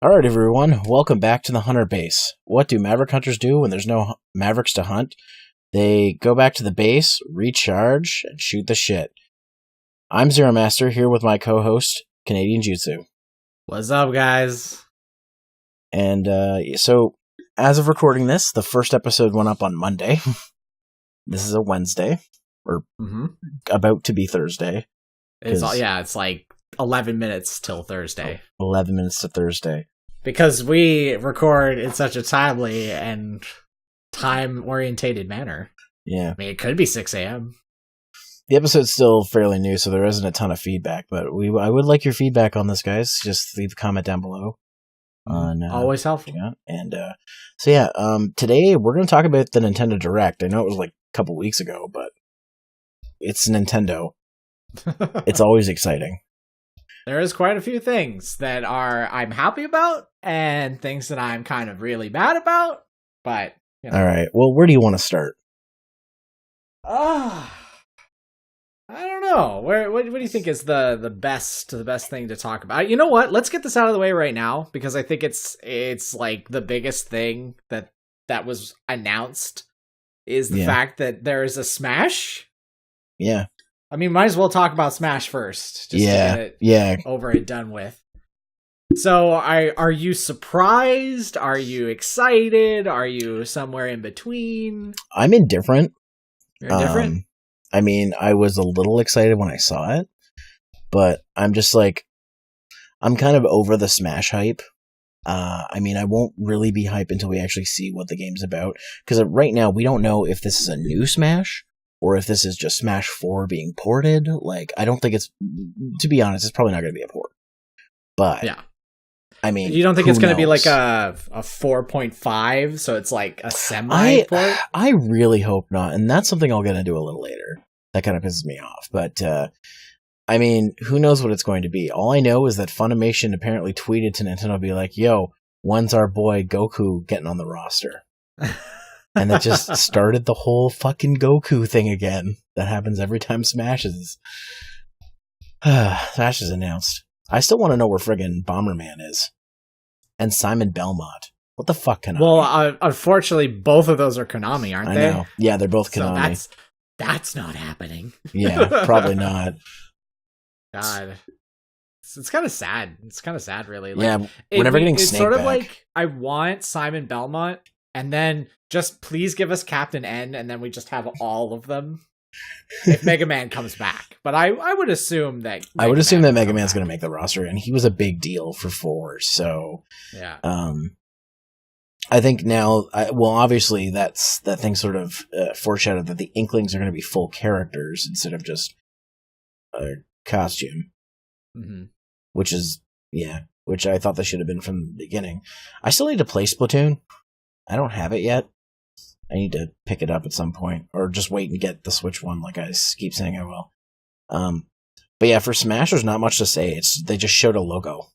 Alright everyone, welcome back to the Hunter Base. What do Maverick Hunters do when there's no Mavericks to hunt? They go back to the base, recharge, and shoot the shit. I'm Zeromaster, here with my co-host, Canadian Jutsu. What's up, guys? And so, as of recording this, the first episode went up on Monday. This is a Wednesday, or about to be Thursday. It's like 11 minutes till Thursday. 11 minutes to Thursday. Because we record in such a timely and time-orientated manner. Yeah. I mean, it could be 6 a.m. The episode's still fairly new, so there isn't a ton of feedback, but I would like your feedback on this, guys. Just leave a comment down below. Always helpful. Yeah, and today we're going to talk about the Nintendo Direct. I know it was like a couple weeks ago, but it's Nintendo. It's always exciting. There is quite a few things that I'm happy about, and things that I'm kind of really mad about, but, you know. All right, well, where do you want to start? I don't know. What do you think is the best thing to talk about? You know what? Let's get this out of the way right now, because I think it's like the biggest thing that was announced is the fact that there is a Smash. Yeah. I mean, might as well talk about Smash first. Just to get it over and done with. So, are you surprised? Are you excited? Are you somewhere in between? I'm indifferent. You're indifferent? I mean, I was a little excited when I saw it, but I'm just like, I'm kind of over the Smash hype. I mean, I won't really be hype until we actually see what the game's about, because right now we don't know if this is a new Smash, or if this is just Smash 4 being ported. Like, I don't think to be honest, it's probably not going to be a port. But, yeah. I mean, you don't think it's going to be like a 4.5, so it's like a semi-port? I really hope not, and that's something I'll get into a little later. That kind of pisses me off. But, I mean, who knows what it's going to be? All I know is that Funimation apparently tweeted to Nintendo, be like, yo, when's our boy Goku getting on the roster? And that just started the whole fucking Goku thing again. That happens every time Smash is announced. I still want to know where friggin' Bomberman is. And Simon Belmont. What the fuck, Konami? Well, unfortunately, both of those are Konami, aren't they? I know. Yeah, they're both Konami. So that's not happening. Yeah, probably not. God. It's kind of sad. It's kind of sad, really. Like, yeah, we're never getting Snake It's sort of back. like, I want Simon Belmont, and then just please give us Captain N, and then we just have all of them if Mega Man comes back. But I would assume that Mega Man's going to make the roster, and he was a big deal for 4. So yeah, I think now, obviously that thing sort of foreshadowed that the Inklings are going to be full characters instead of just a costume, which I thought they should have been from the beginning. I still need to play Splatoon. I don't have it yet. I need to pick it up at some point, or just wait and get the Switch one, like I keep saying I will. But yeah, for Smash, there's not much to say. They just showed a logo.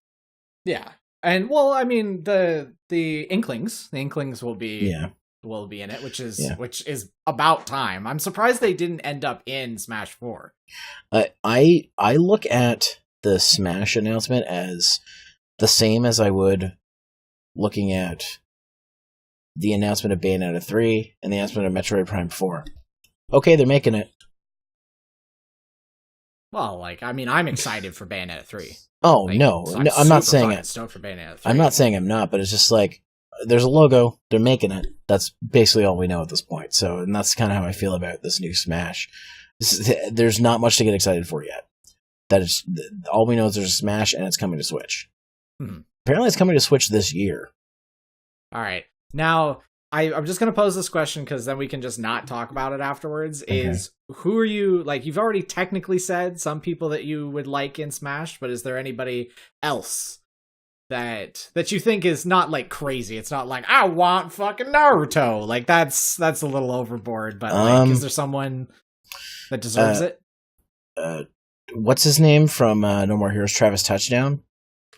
Yeah, and well, I mean, the Inklings will be in it, which is about time. I'm surprised they didn't end up in Smash 4. I look at the Smash announcement as the same as I would looking at the announcement of Bayonetta 3 and the announcement of Metroid Prime 4. Okay, they're making it. Well, like, I mean, I'm excited for Bayonetta 3. Oh, like, no, I'm not saying it. Stoked for Bayonetta 3. I'm not saying I'm not, but it's just like, there's a logo, they're making it. That's basically all we know at this point. So, and that's kind of how I feel about this new Smash. There's not much to get excited for yet. That is, all we know is there's a Smash and it's coming to Switch. Apparently it's coming to Switch this year. All right. Now, I'm just going to pose this question because then we can just not talk about it afterwards. Okay. Is who are you, like, you've already technically said some people that you would like in Smash, but is there anybody else that you think is not, like, crazy? It's not like, I want fucking Naruto. Like, that's a little overboard, but, like, is there someone that deserves it? What's his name from No More Heroes? Travis Touchdown?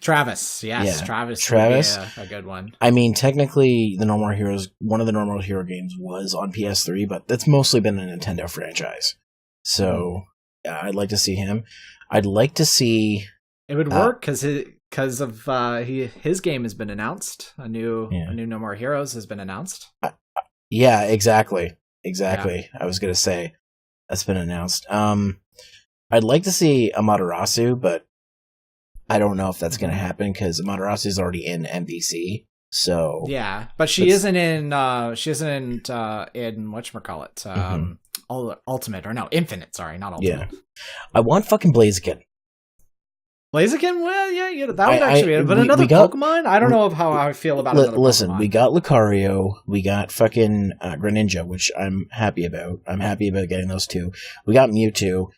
Travis, yes, Yeah, Travis, Travis. would be a good one. I mean, technically, one of the No More Hero games was on PS3, but that's mostly been a Nintendo franchise. So, yeah, I'd like to see him. I'd like to see. It would work because his game has been announced. A new No More Heroes has been announced. Yeah, exactly. Yeah. I was gonna say that's been announced. I'd like to see Amaterasu, but I don't know if that's going to happen because Amaterasu is already in MVC. So yeah, but she isn't in whatchamacallit, Ultimate or no Infinite. Sorry, not Ultimate. Yeah, I want fucking Blaziken. Blaziken, well, yeah, that would actually be. But another Pokemon, I don't know how I feel about another Pokemon. Listen, we got Lucario, we got fucking Greninja, which I'm happy about. I'm happy about getting those two. We got Mewtwo.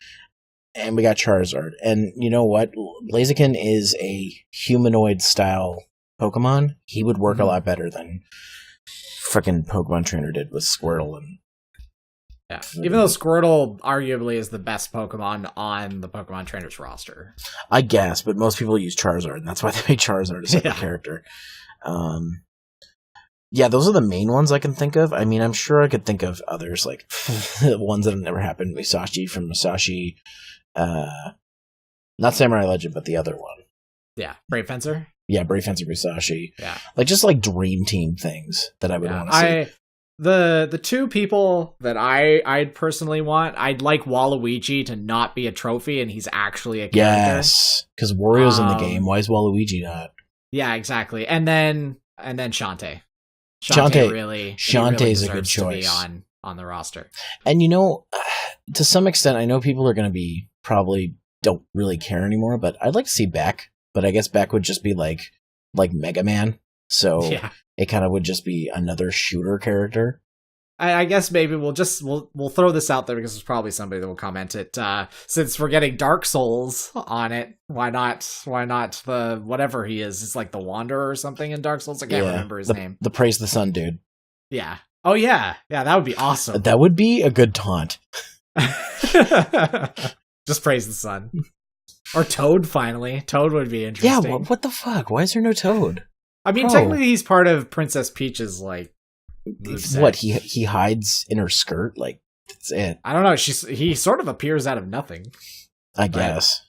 And we got Charizard. And you know what? Blaziken is a humanoid-style Pokemon. He would work a lot better than frickin' Pokemon Trainer did with Squirtle. Yeah. Even though Squirtle arguably is the best Pokemon on the Pokemon Trainers roster. I guess, but most people use Charizard, and that's why they made Charizard a separate character. Yeah, those are the main ones I can think of. I mean, I'm sure I could think of others, like ones that have never happened. Musashi from Musashi. Not Samurai Legend, but the other one. Yeah, Brave Fencer. Yeah, Brave Fencer Musashi. Yeah, just like Dream Team things that I would want to see. The two people that I'd personally want, I'd like Waluigi to not be a trophy and he's actually a character. Yes, because Wario's in the game. Why is Waluigi not? Yeah, exactly. And then Shantae. Shantae's a good choice to be on the roster. And to some extent, I know people are going to be probably don't really care anymore, but I'd like to see Beck. But I guess Beck would just be like Mega Man, so it kind of would just be another shooter character. I guess maybe we'll throw this out there because there's probably somebody that will comment it. Since we're getting Dark Souls on it, why not the whatever he is? It's like the Wanderer or something in Dark Souls. I can't remember his name. The Praise the Sun dude. Yeah. Oh yeah. Yeah, that would be awesome. That would be a good taunt. Just praise the sun. Or Toad, finally. Toad would be interesting. Yeah, what the fuck? Why is there no Toad? I mean, technically he's part of Princess Peach's, what, he hides in her skirt? That's it. I don't know. He sort of appears out of nothing. I guess.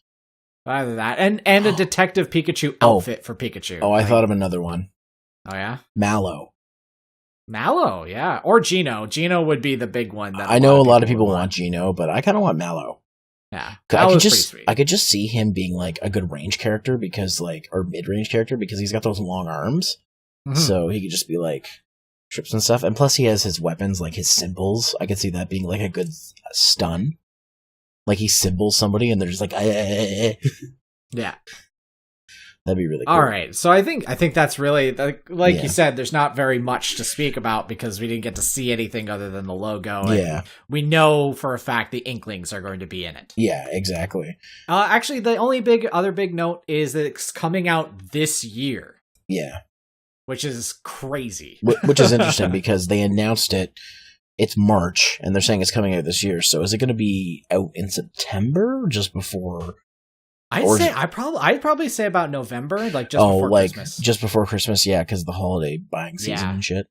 Either that, and a Detective Pikachu outfit for Pikachu. Oh, I thought of another one. Oh, yeah? Mallow, yeah. Or Geno. Geno would be the big one. That I know a lot of people want Geno, but I kind of want Mallow. Yeah, I could just see him being a good range character or mid-range character because he's got those long arms. Mm-hmm. So he could just be trips and stuff. And plus he has his weapons, his symbols. I could see that being a good stun. He symbols somebody and they're just Yeah. That'd be really cool. All right. So I think that's really you said, there's not very much to speak about because we didn't get to see anything other than the logo. Yeah. And we know for a fact the Inklings are going to be in it. Yeah, exactly. Actually, the only other big note is that it's coming out this year. Yeah. Which is crazy. Which is interesting because they announced it. It's March and they're saying it's coming out this year. So is it going to be out in September or just before? I'd probably say about November, just before Christmas. Just before Christmas, yeah, because the holiday buying season and shit.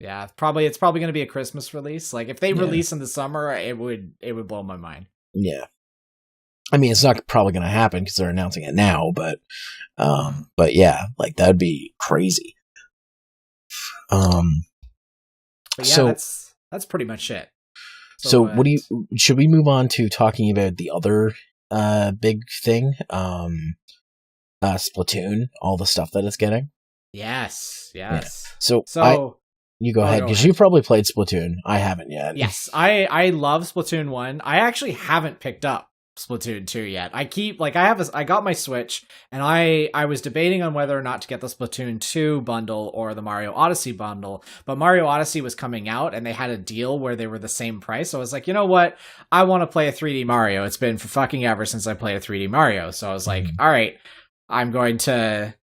Yeah, it's probably going to be a Christmas release. If they release in the summer, it would blow my mind. Yeah, I mean, it's not probably going to happen because they're announcing it now, but yeah, that would be crazy. But yeah, so that's pretty much it. So should we move on to talking about the other big thing, Splatoon, all the stuff that it's getting? Yes. Yeah. So you go ahead because you probably played Splatoon. I haven't yet. Yes, I love Splatoon 1. I actually haven't picked up Splatoon 2 yet. I got my Switch and I was debating on whether or not to get the Splatoon 2 bundle or the Mario Odyssey bundle, but Mario Odyssey was coming out and they had a deal where they were the same price. So I was like, you know what? I want to play a 3D Mario. It's been for fucking ever since I played a 3D Mario. So I was like, all right, I'm going to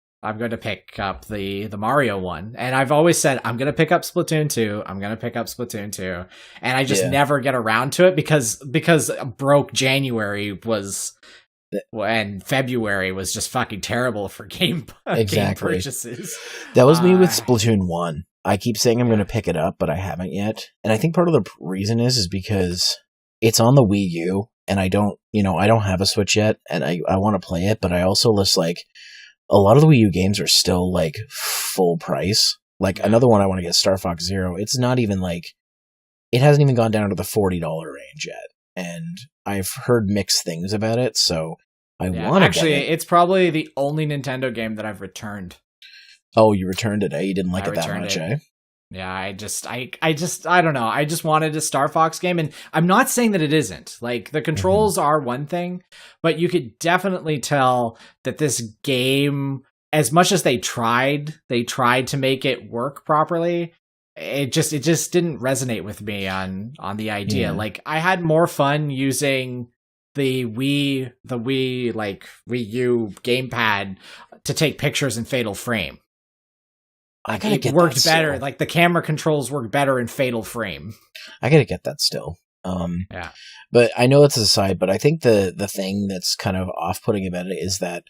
pick up the Mario one. And I've always said, I'm going to pick up Splatoon 2. And I just never get around to it because broke January was when February was just fucking terrible for game purchases. That was me with Splatoon 1. I keep saying I'm going to pick it up, but I haven't yet. And I think part of the reason is because it's on the Wii U, and I don't have a Switch yet, and I want to play it, but I also list, like, a lot of the Wii U games are still, like, full price. Like, another one I want to get, Star Fox Zero, it's not even, like, it hasn't even gone down to the $40 range yet. And I've heard mixed things about it, so I want to get it. Actually, it's probably the only Nintendo game that I've returned. Oh, you returned it, eh? You didn't like it that much, eh? Yeah, I don't know. I just wanted a Star Fox game, and I'm not saying that it isn't. Like, the controls are one thing, but you could definitely tell that this game, as much as they tried to make it work properly, it just didn't resonate with me on the idea. Yeah. Like, I had more fun using the Wii U gamepad to take pictures in Fatal Frame. It worked better. Like, the camera controls work better in Fatal Frame. I gotta get that still. Yeah. But I know it's a side, but I think the thing that's kind of off-putting about it is that,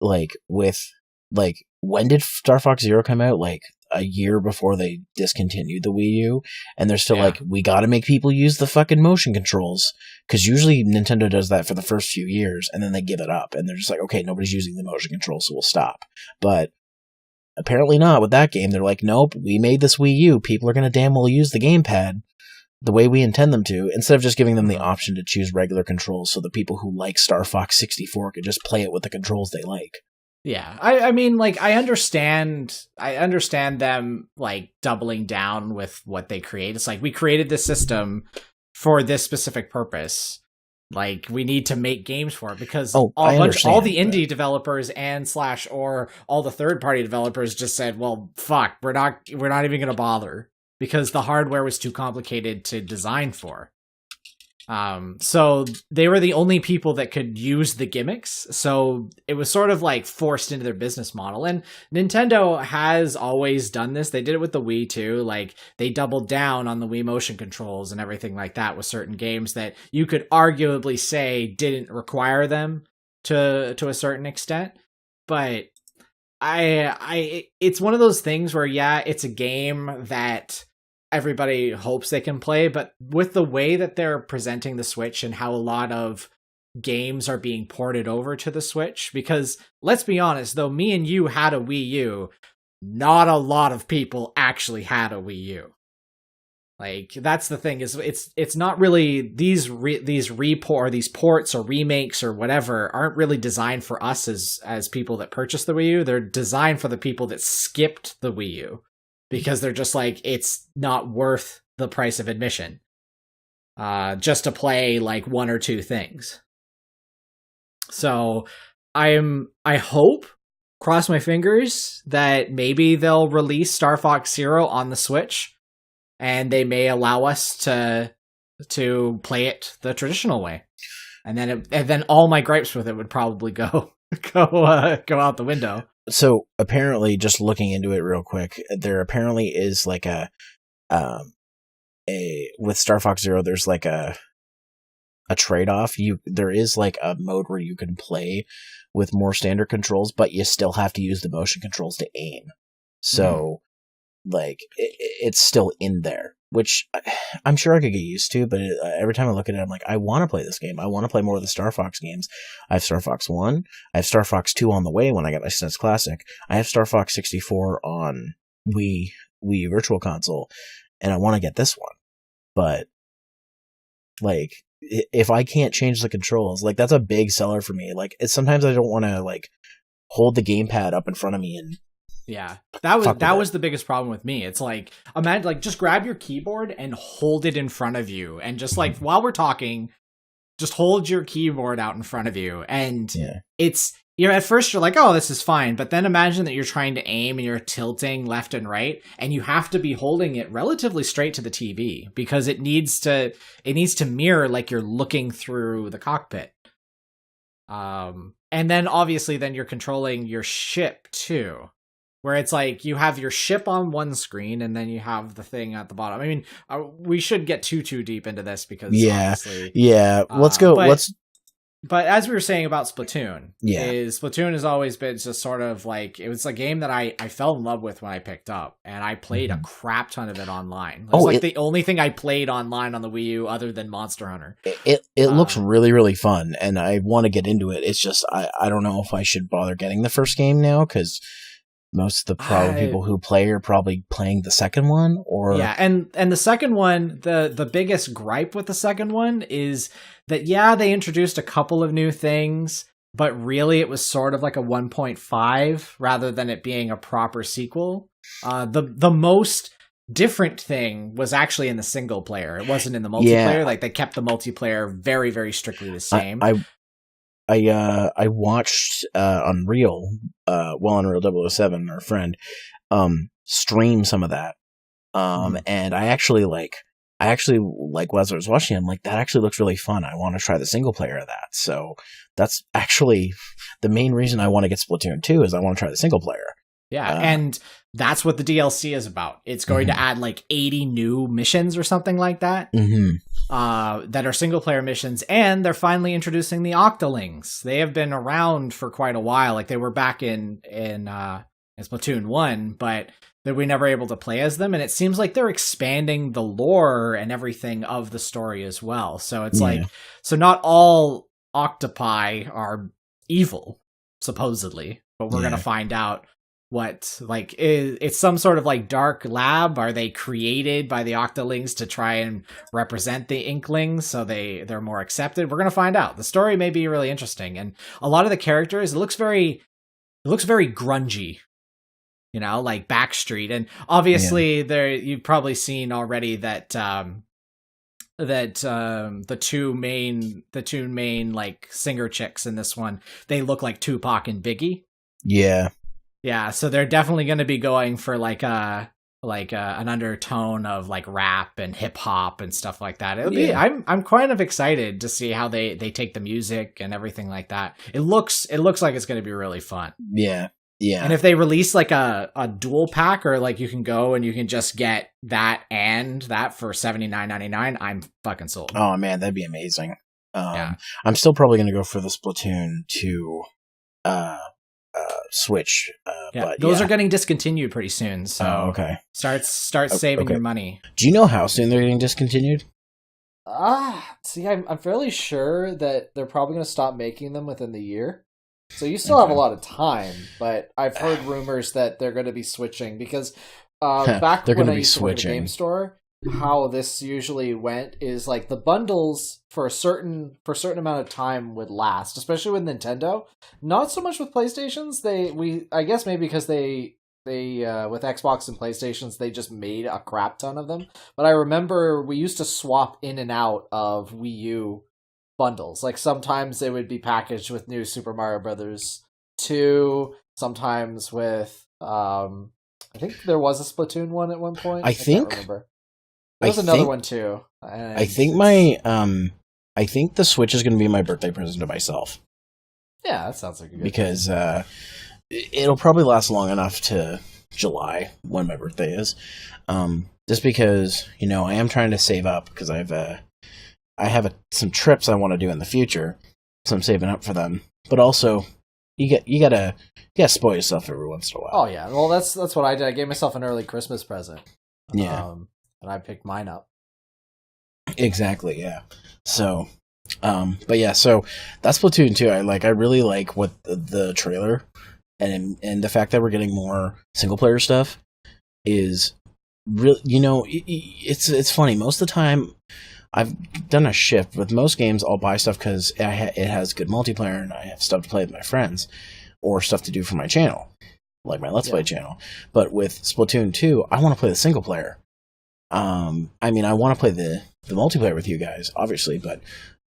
like, when did Star Fox Zero come out? Like, a year before they discontinued the Wii U, and they're still like, we gotta make people use the fucking motion controls, because usually Nintendo does that for the first few years, and then they give it up, and they're just like, okay, nobody's using the motion controls, so we'll stop. But apparently not with that game. They're like, nope, we made this Wii U, people are gonna damn well use the gamepad the way we intend them to, instead of just giving them the option to choose regular controls, so the people who like Star Fox 64 could just play it with the controls they like. Yeah, I mean, like, I understand them, like, doubling down with what they create. It's like, we created this system for this specific purpose. Like, we need to make games for it, because all the indie developers or all the third-party developers just said, well, fuck, we're not even going to bother, because the hardware was too complicated to design for. So they were the only people that could use the gimmicks. So it was sort of like forced into their business model. And Nintendo has always done this. They did it with the Wii too. Like, they doubled down on the Wii motion controls and everything like that with certain games that you could arguably say didn't require them to a certain extent. But it's one of those things where, yeah, it's a game that everybody hopes they can play, but with the way that they're presenting the Switch and how a lot of games are being ported over to the Switch, because let's be honest, though me and you had a Wii U, not a lot of people actually had a Wii U. Like, that's the thing, is it's not really these ports or remakes or whatever aren't really designed for us as people that purchased the Wii U. They're designed for the people that skipped the Wii U, because they're just like, it's not worth the price of admission just to play like one or two things. So I hope, cross my fingers, that maybe they'll release Star Fox Zero on the Switch, and they may allow us to play it the traditional way. And then all my gripes with it would probably go out the window. So apparently, just looking into it real quick, there apparently is like with Star Fox Zero, there's like a trade-off. There is like a mode where you can play with more standard controls, but you still have to use the motion controls to aim. So like it's still in there, which I'm sure I could get used to, but every time I look at it, I'm like, I want to play this game. I want to play more of the Star Fox games. I have Star Fox 1. I have Star Fox 2 on the way when I get my SNES Classic. I have Star Fox 64 on Wii Virtual Console, and I want to get this one. But, like, if I can't change the controls, like, that's a big seller for me. Like, sometimes I don't want to, like, hold the gamepad up in front of me and yeah, that was the biggest problem with me. It's like, imagine, like, just grab your keyboard and hold it in front of you, and just like while we're talking, just hold your keyboard out in front of you, and it's, at first you're like, oh, this is fine, but then imagine that you're trying to aim and you're tilting left and right, and you have to be holding it relatively straight to the TV, because it needs to mirror like you're looking through the cockpit. And then obviously then you're controlling your ship too, where it's like you have your ship on one screen and then you have the thing at the bottom. I mean, we should get too deep into this, because let's go. But as we were saying about Splatoon, Yeah. Splatoon has always been just sort of like, it was a game that I fell in love with when I picked up, and I played a crap ton of it online. It was the only thing I played online on the Wii U other than Monster Hunter. It looks really, really fun, and I want to get into it. It's just I don't know if I should bother getting the first game now, because most of the people who play are probably playing the second one, or yeah, and the second one, the biggest gripe with the second one is that they introduced a couple of new things, but really it was sort of like a 1.5 rather than it being a proper sequel. The most different thing was actually in the single player. It wasn't in the multiplayer. Like, they kept the multiplayer very, very strictly the same. I watched Unreal, Unreal 007, our friend, stream some of that. And I actually like as I was watching, I'm like, that actually looks really fun. I want to try the single player of that. So that's actually the main reason I want to get Splatoon 2 is I want to try the single player. Yeah, and that's what the DLC is about. It's going to add like 80 new missions or something like that. That are single player missions, and they're finally introducing the Octolings. They have been around for quite a while. Like, they were back in Splatoon 1, but that we never able to play as them, and it seems like they're expanding the lore and everything of the story as well. So it's like, so not all octopi are evil, supposedly, but we're gonna find out what, like, it's some sort of like dark lab. Are they created by the Octolings to try and represent the Inklings so they're more accepted? We're gonna find out. The story may be really interesting, and a lot of the characters, it looks very grungy, you know, like Backstreet. And obviously there, you've probably seen already that the two main like singer chicks in this one, they look like Tupac and Biggie. Yeah, so they're definitely going to be going for like an undertone of like rap and hip hop and stuff like that. It'll be, I'm kind of excited to see how they take the music and everything like that. It looks like it's going to be really fun. Yeah. And if they release like a dual pack, or like you can go and you can just get that and that for $79.99, I'm fucking sold. Oh man, that'd be amazing. I'm still probably going to go for the Splatoon 2 Switch. But those are getting discontinued pretty soon, so start saving your money. Do you know how soon they're getting discontinued? See, I'm fairly sure that they're probably going to stop making them within the year. So you still have a lot of time, but I've heard rumors that they're going to be switching, because back when I used to work at a game store, how this usually went is like the bundles for a certain amount of time would last, especially with Nintendo. Not so much with PlayStations. I guess maybe because they with Xbox and PlayStations, they just made a crap ton of them. But I remember we used to swap in and out of Wii U bundles. Like, sometimes they would be packaged with new Super Mario Brothers 2, sometimes with I think there was a Splatoon one at one point. I can't remember. There was another one too. I think I think the Switch is going to be my birthday present to myself. Yeah, that sounds like a good because it'll probably last long enough to July, when my birthday is. Just because, you know, I am trying to save up, because I have some trips I want to do in the future, so I'm saving up for them. But also, you gotta spoil yourself every once in a while. Oh yeah, well that's what I did. I gave myself an early Christmas present. Yeah, and I picked mine up. Exactly. Yeah. So, but yeah, so that's Splatoon 2. I really like what the trailer and the fact that we're getting more single player stuff is really, you know, it's funny. Most of the time, I've done a shift with most games. I'll buy stuff because it has good multiplayer and I have stuff to play with my friends, or stuff to do for my channel, like my Let's Play channel. But with Splatoon 2, I want to play the single player. I mean, I want to play the multiplayer with you guys, obviously, but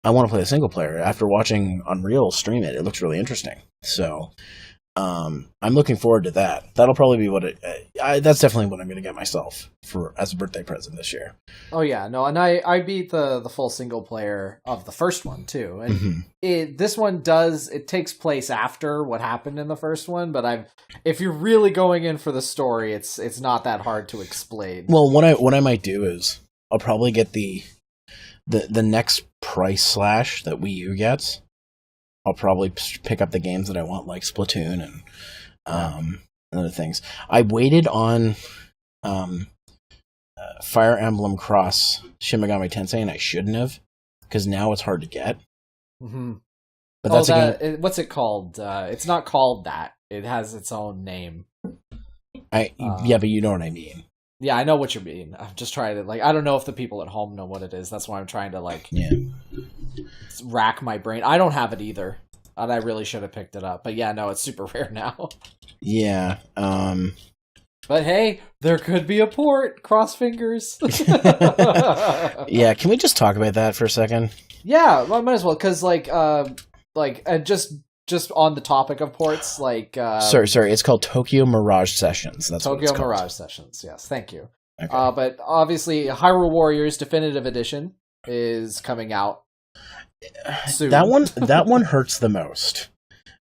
I want to play the single player. After watching Unreal stream it looks really interesting. So, I'm looking forward to that. That'll probably be what that's definitely what I'm going to get myself as a birthday present this year. Oh yeah, no, and I beat the full single player of the first one too, and this one takes place after what happened in the first one. But if you're really going in for the story, it's not that hard to explain. Well, what I might do is I'll probably get the next price slash that Wii U gets. I'll probably pick up the games that I want, like Splatoon and other things. I waited on Fire Emblem Cross Shin Megami Tensei, and I shouldn't have, because now it's hard to get. Mm-hmm. But that's what's it called? It's not called that. It has its own name. But you know what I mean. Yeah, I know what you mean. I'm just trying to, like, I don't know if the people at home know what it is. That's why I'm trying to, like, rack my brain. I don't have it either, and I really should have picked it up. But yeah, no, it's super rare now. Yeah. But hey, there could be a port. Cross fingers. Yeah, can we just talk about that for a second? Yeah, well, I might as well, because, just on the topic of ports, like... Sorry, it's called Tokyo Mirage Sessions. That's Tokyo what it's called. Mirage Sessions, yes, thank you. Okay. But obviously, Hyrule Warriors Definitive Edition is coming out soon. That one hurts the most.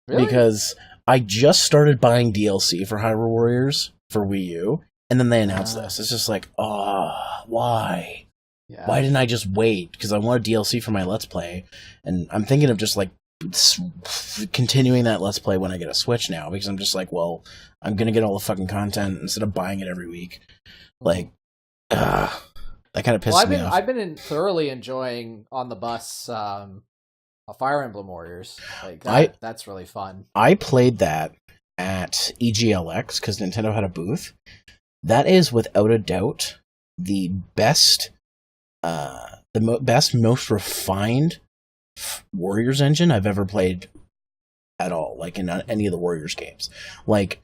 Really? Because I just started buying DLC for Hyrule Warriors for Wii U, and then they announced this. It's just like, why? Yeah. Why didn't I just wait? Because I want a DLC for my Let's Play, and I'm thinking of just, like, continuing that Let's Play when I get a Switch now, because I'm just like, well, I'm gonna get all the fucking content instead of buying it every week. Like, that kind of pisses me off. I've been thoroughly enjoying on the bus Fire Emblem Warriors. Like that's really fun. I played that at EGLX because Nintendo had a booth. That is without a doubt the best, most refined Warriors engine I've ever played at all, like in any of the Warriors games. And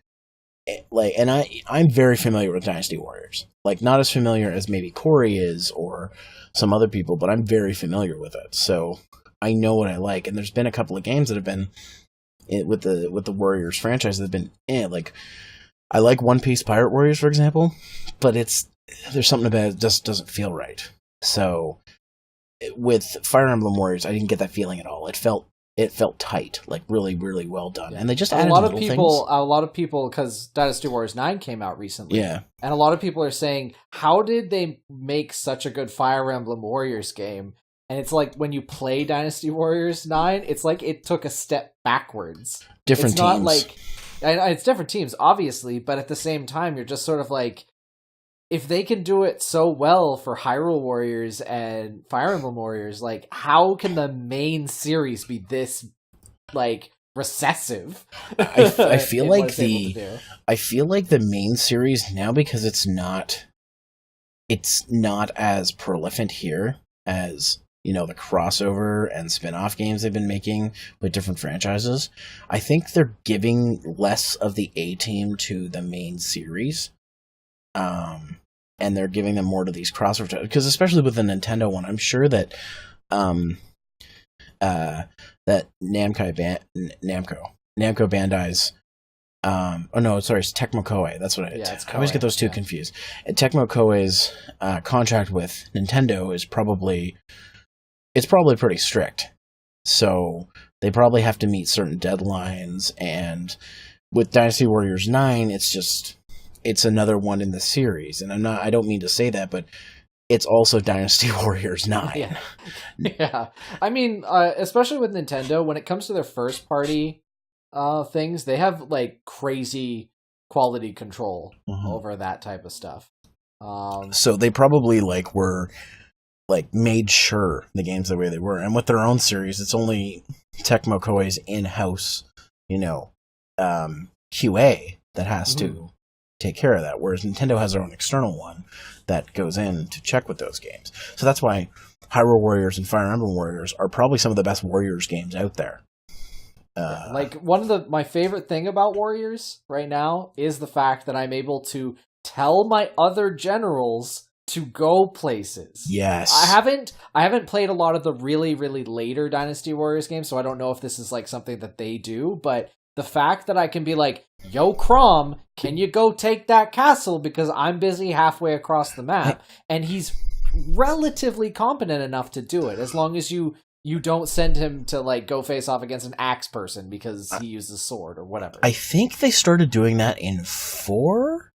I'm very familiar with Dynasty Warriors. Like, not as familiar as maybe Corey is or some other people, but I'm very familiar with it. So I know what I like. And there's been a couple of games that have been with the Warriors franchise that have been like, I like One Piece Pirate Warriors, for example, but there's something about it that just doesn't feel right. So with Fire Emblem Warriors, I didn't get that feeling at all. It felt tight, like really, really well done. Yeah. And they just added little things. A lot of people, because Dynasty Warriors 9 came out recently. Yeah. And a lot of people are saying, how did they make such a good Fire Emblem Warriors game? And it's like, when you play Dynasty Warriors 9, it's like it took a step backwards. Different teams. It's not like, it's different teams, obviously, but at the same time, you're just sort of like, if they can do it so well for Hyrule Warriors and Fire Emblem Warriors, like, how can the main series be this, like, recessive? I feel like the main series now, because it's not as prolific here as, you know, the crossover and spin-off games they've been making with different franchises. I think they're giving less of the A-team to the main series. And they're giving them more to these crossover, because especially with the Nintendo one, I'm sure that that Namco Bandai's it's Tecmo Koei. That's what I always get those two confused. And Tecmo Koei's contract with Nintendo is probably pretty strict. So they probably have to meet certain deadlines, and with Dynasty Warriors 9, it's another one in the series, and I don't mean to say that, but it's also Dynasty Warriors 9. Yeah. I mean, especially with Nintendo, when it comes to their first party things, they have like crazy quality control over that type of stuff. So they probably were made sure the games the way they were, and with their own series, it's only Tecmo Koei's in-house, QA that has to take care of that, whereas Nintendo has their own external one that goes in to check with those games. So that's why Hyrule Warriors and Fire Emblem Warriors are probably some of the best Warriors games out there. One of my favorite thing about Warriors right now is the fact that I'm able to tell my other generals to go places. Yes. I haven't played a lot of the really, really later Dynasty Warriors games, so I don't know if this is like something that they do, but the fact that I can be like, yo, Crom, can you go take that castle because I'm busy halfway across the map? And he's relatively competent enough to do it, as long as you don't send him to go face off against an axe person because he uses sword or whatever. I think they started doing that in 4?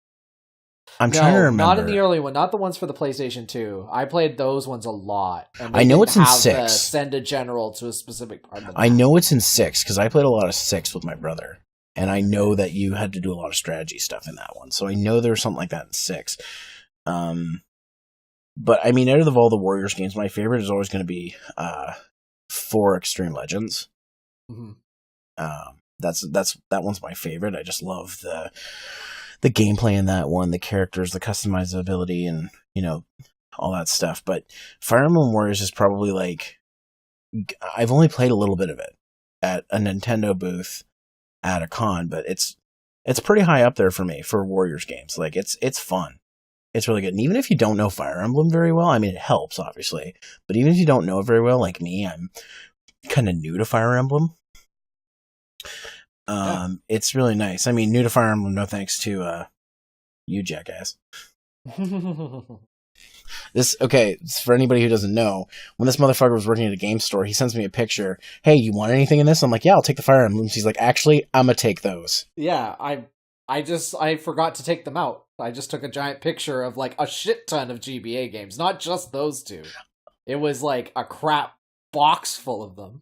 I'm trying to remember. Not in the early one, not the ones for the PlayStation 2. I played those ones a lot. And I know it's in 6. The send a general to a specific part of the map. I know it's in 6 because I played a lot of 6 with my brother. And I know that you had to do a lot of strategy stuff in that one. So I know there's something like that in 6. But I mean, out of all the Warriors games, my favorite is always going to be 4 Extreme Legends. Mm-hmm. That one's my favorite. I just love the gameplay in that one, the characters, the customizability, and all that stuff. But Fire Emblem Warriors is probably like, I've only played a little bit of it at a Nintendo booth at a con, but it's pretty high up there for me for Warriors games. Like it's fun. It's really good. And even if you don't know Fire Emblem very well, I mean, it helps obviously, but even if you don't know it very well, like me, I'm kind of new to Fire Emblem. It's really nice. I mean, new to Fire Emblem, no thanks to you jackass. Okay, for anybody who doesn't know, when this motherfucker was working at a game store, he sends me a picture. Hey, you want anything in this? I'm like, yeah, I'll take the Fire Emblems. He's like, actually, I'm gonna take those. Yeah, I forgot to take them out. I just took a giant picture of like a shit ton of GBA games, not just those 2. It was like a crap box full of them.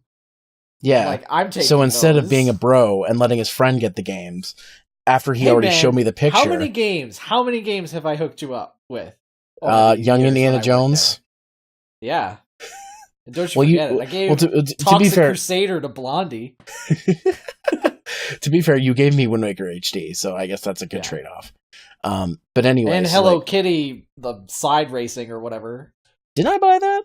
Yeah, like I'm taking. So instead those. of being a bro and letting his friend get the games, after he already showed me the picture, How many games have I hooked you up with? Young Indiana Jones. Yeah. And don't you forget it. I gave to be fair, Crusader to Blondie. To be fair, you gave me Wind Waker HD, so I guess that's a good trade-off. But anyway, and Hello Kitty, the side racing or whatever. Did I buy that?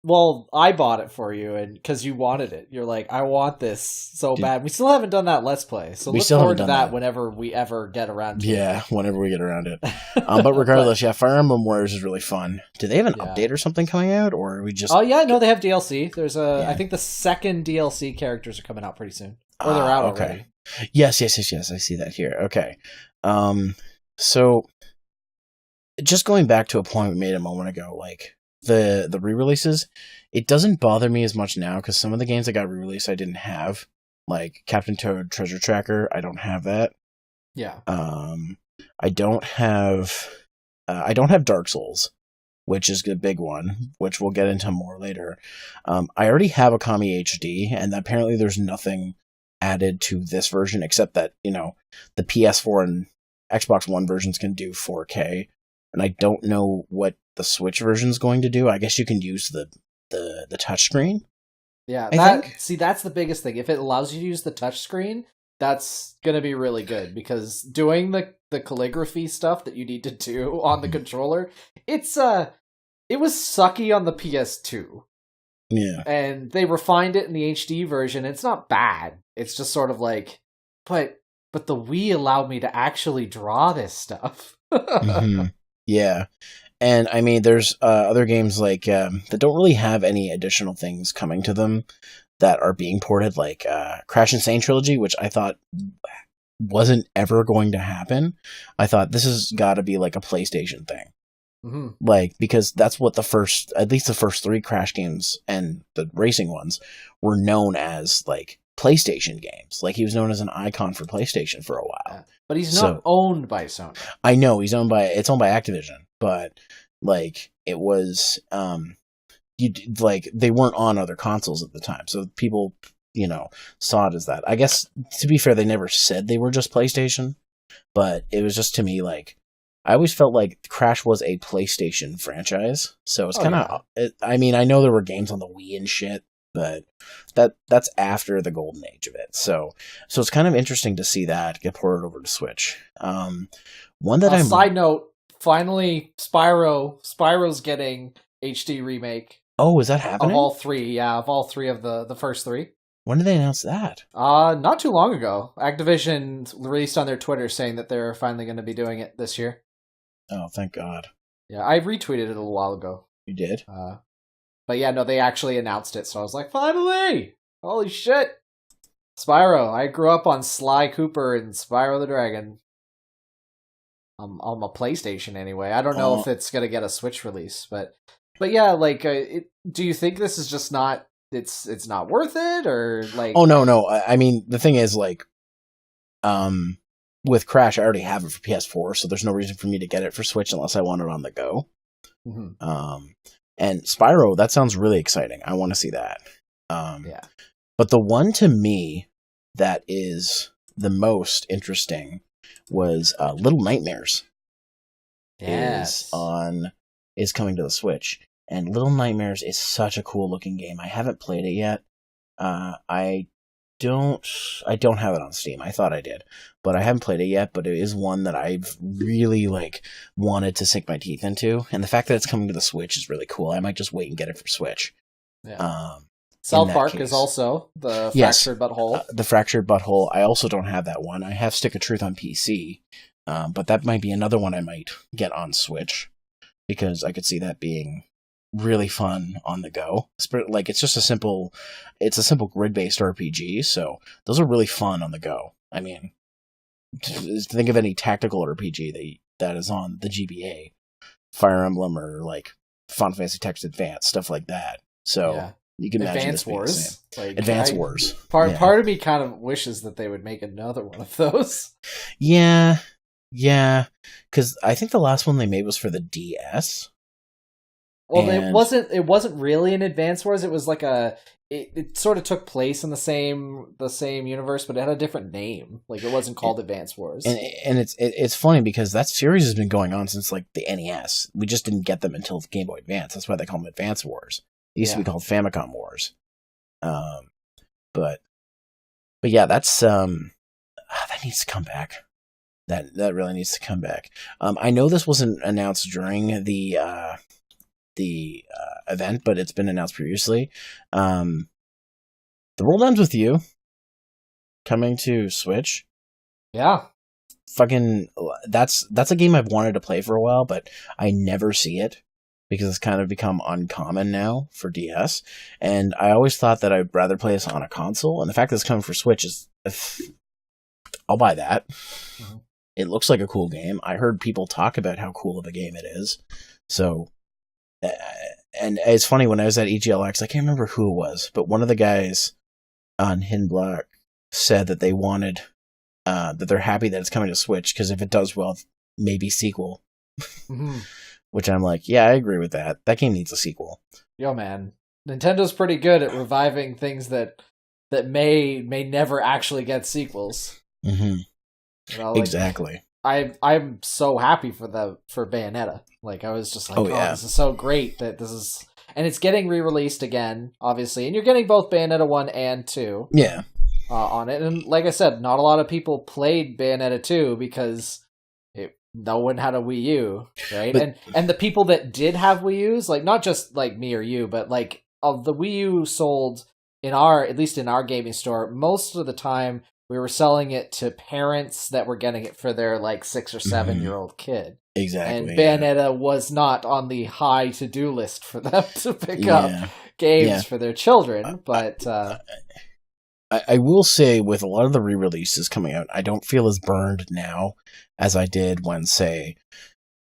Well, I bought it for you, and because you wanted it, you're like, I want this so bad. We still haven't done that Let's Play, so look forward to that whenever we ever get around to it. Yeah, whenever we get around it. But regardless, Fire Emblem Warriors is really fun. Do they have an update or something coming out, or are we just? Oh yeah, no, they have DLC. There's I think the second DLC characters are coming out pretty soon, or they're out already. Yes. I see that here. Okay, so just going back to a point we made a moment ago, like. The re-releases, it doesn't bother me as much now because some of the games that got re-released I didn't have, like Captain Toad Treasure Tracker. I don't have that. Yeah. I don't have Dark Souls, which is a big one, which we'll get into more later. I already have Akami HD, and apparently there's nothing added to this version except that the PS4 and Xbox One versions can do 4K, and I don't know what the Switch version is going to do. I guess you can use the touchscreen. Yeah, that's the biggest thing. If it allows you to use the touchscreen, that's gonna be really good because doing the calligraphy stuff that you need to do on the controller, it was sucky on the PS2. Yeah, and they refined it in the HD version. It's not bad. It's just sort of like, but the Wii allowed me to actually draw this stuff. Mm-hmm. Yeah. And I mean, there's other games like that don't really have any additional things coming to them that are being ported, like Crash Insane Trilogy, which I thought wasn't ever going to happen. I thought this has got to be like a PlayStation thing, like because that's what at least the first 3 Crash games and the racing ones were known as, like PlayStation games. Like he was known as an icon for PlayStation for a while. Yeah. But he's not owned by Sony. I know it's owned by Activision, but like it was they weren't on other consoles at the time, so people saw it as that. I guess to be fair, they never said they were just PlayStation, but it was just, to me, like I always felt like Crash was a PlayStation franchise, so it's kind of I mean, I know there were games on the Wii and shit, but that's after the golden age of it. So it's kind of interesting to see that get ported over to Switch. One that side note, finally Spyro's getting HD remake. Oh, is that happening? Of all 3 of the first 3. When did they announce that? Not too long ago. Activision released on their Twitter saying that they're finally going to be doing it this year. Oh, thank God. Yeah, I retweeted it a little while ago. You did? But yeah, no, they actually announced it, so I was like, finally! Holy shit! Spyro. I grew up on Sly Cooper and Spyro the Dragon. On my PlayStation anyway. I don't know if it's gonna get a Switch release, but yeah, like, do you think this is just not? It's not worth it, or like? Oh no! I mean, the thing is, like, with Crash, I already have it for PS4, so there's no reason for me to get it for Switch unless I want it on the go. And Spyro, that sounds really exciting. I want to see that. But the one to me that is the most interesting was Little Nightmares. Yes. Is coming to the Switch. And Little Nightmares is such a cool looking game. I haven't played it yet. I don't have it on Steam. I thought I did, but I haven't played it yet. But it is one that I've really wanted to sink my teeth into, and the fact that it's coming to the Switch is really cool. I might just wait and get it for Switch. Yeah. South Park is also the Fractured Butthole. The Fractured Butthole. I also don't have that one. I have Stick of Truth on PC, but that might be another one I might get on Switch because I could see that being really fun on the go. It's just a simple grid-based RPG, so those are really fun on the go. I mean, think of any tactical RPG that is on the GBA, Fire Emblem or Final Fantasy Tactics Advance, stuff like that. So you can imagine Advance Wars. Advance Wars. Part of me kind of wishes that they would make another one of those. Yeah, because I think the last one they made was for the DS. Well, it wasn't really an Advance Wars. It was it sort of took place in the same universe, but it had a different name. It wasn't called Advance Wars. And it's funny because that series has been going on since the NES. We just didn't get them until Game Boy Advance. That's why they call them Advance Wars. It used to be called Famicom Wars. But yeah, that's that needs to come back. That really needs to come back. I know this wasn't announced during the event, but it's been announced previously. The World Ends With You coming to Switch. Yeah. Fucking that's a game I've wanted to play for a while, but I never see it because it's kind of become uncommon now for DS. And I always thought that I'd rather play this on a console, and the fact that it's coming for Switch is I'll buy that. Mm-hmm. It looks like a cool game. I heard people talk about how cool of a game it is. So and it's funny, when I was at EGLX, I can't remember who it was, but one of the guys on Hidden Block said that they wanted, that they're happy that it's coming to Switch, because if it does well, maybe sequel. Mm-hmm. Which I'm like, yeah, I agree with that. That game needs a sequel. Yo, man. Nintendo's pretty good at reviving things that may never actually get sequels. Mm-hmm. Exactly. I'm so happy for Bayonetta. I was just like, this is so great that this is, and it's getting re-released again, obviously, and you're getting both Bayonetta 1 and 2. Yeah. On it, and like I said, not a lot of people played Bayonetta 2 because no one had a Wii U, right? And the people that did have Wii U's, not just me or you, but of the Wii U sold at least in our gaming store, most of the time we were selling it to parents that were getting it for their 6 or 7 year old kid. Exactly. And Bayonetta was not on the high to-do list for them to pick up games for their children. But I will say, with a lot of the re-releases coming out, I don't feel as burned now as I did when, say,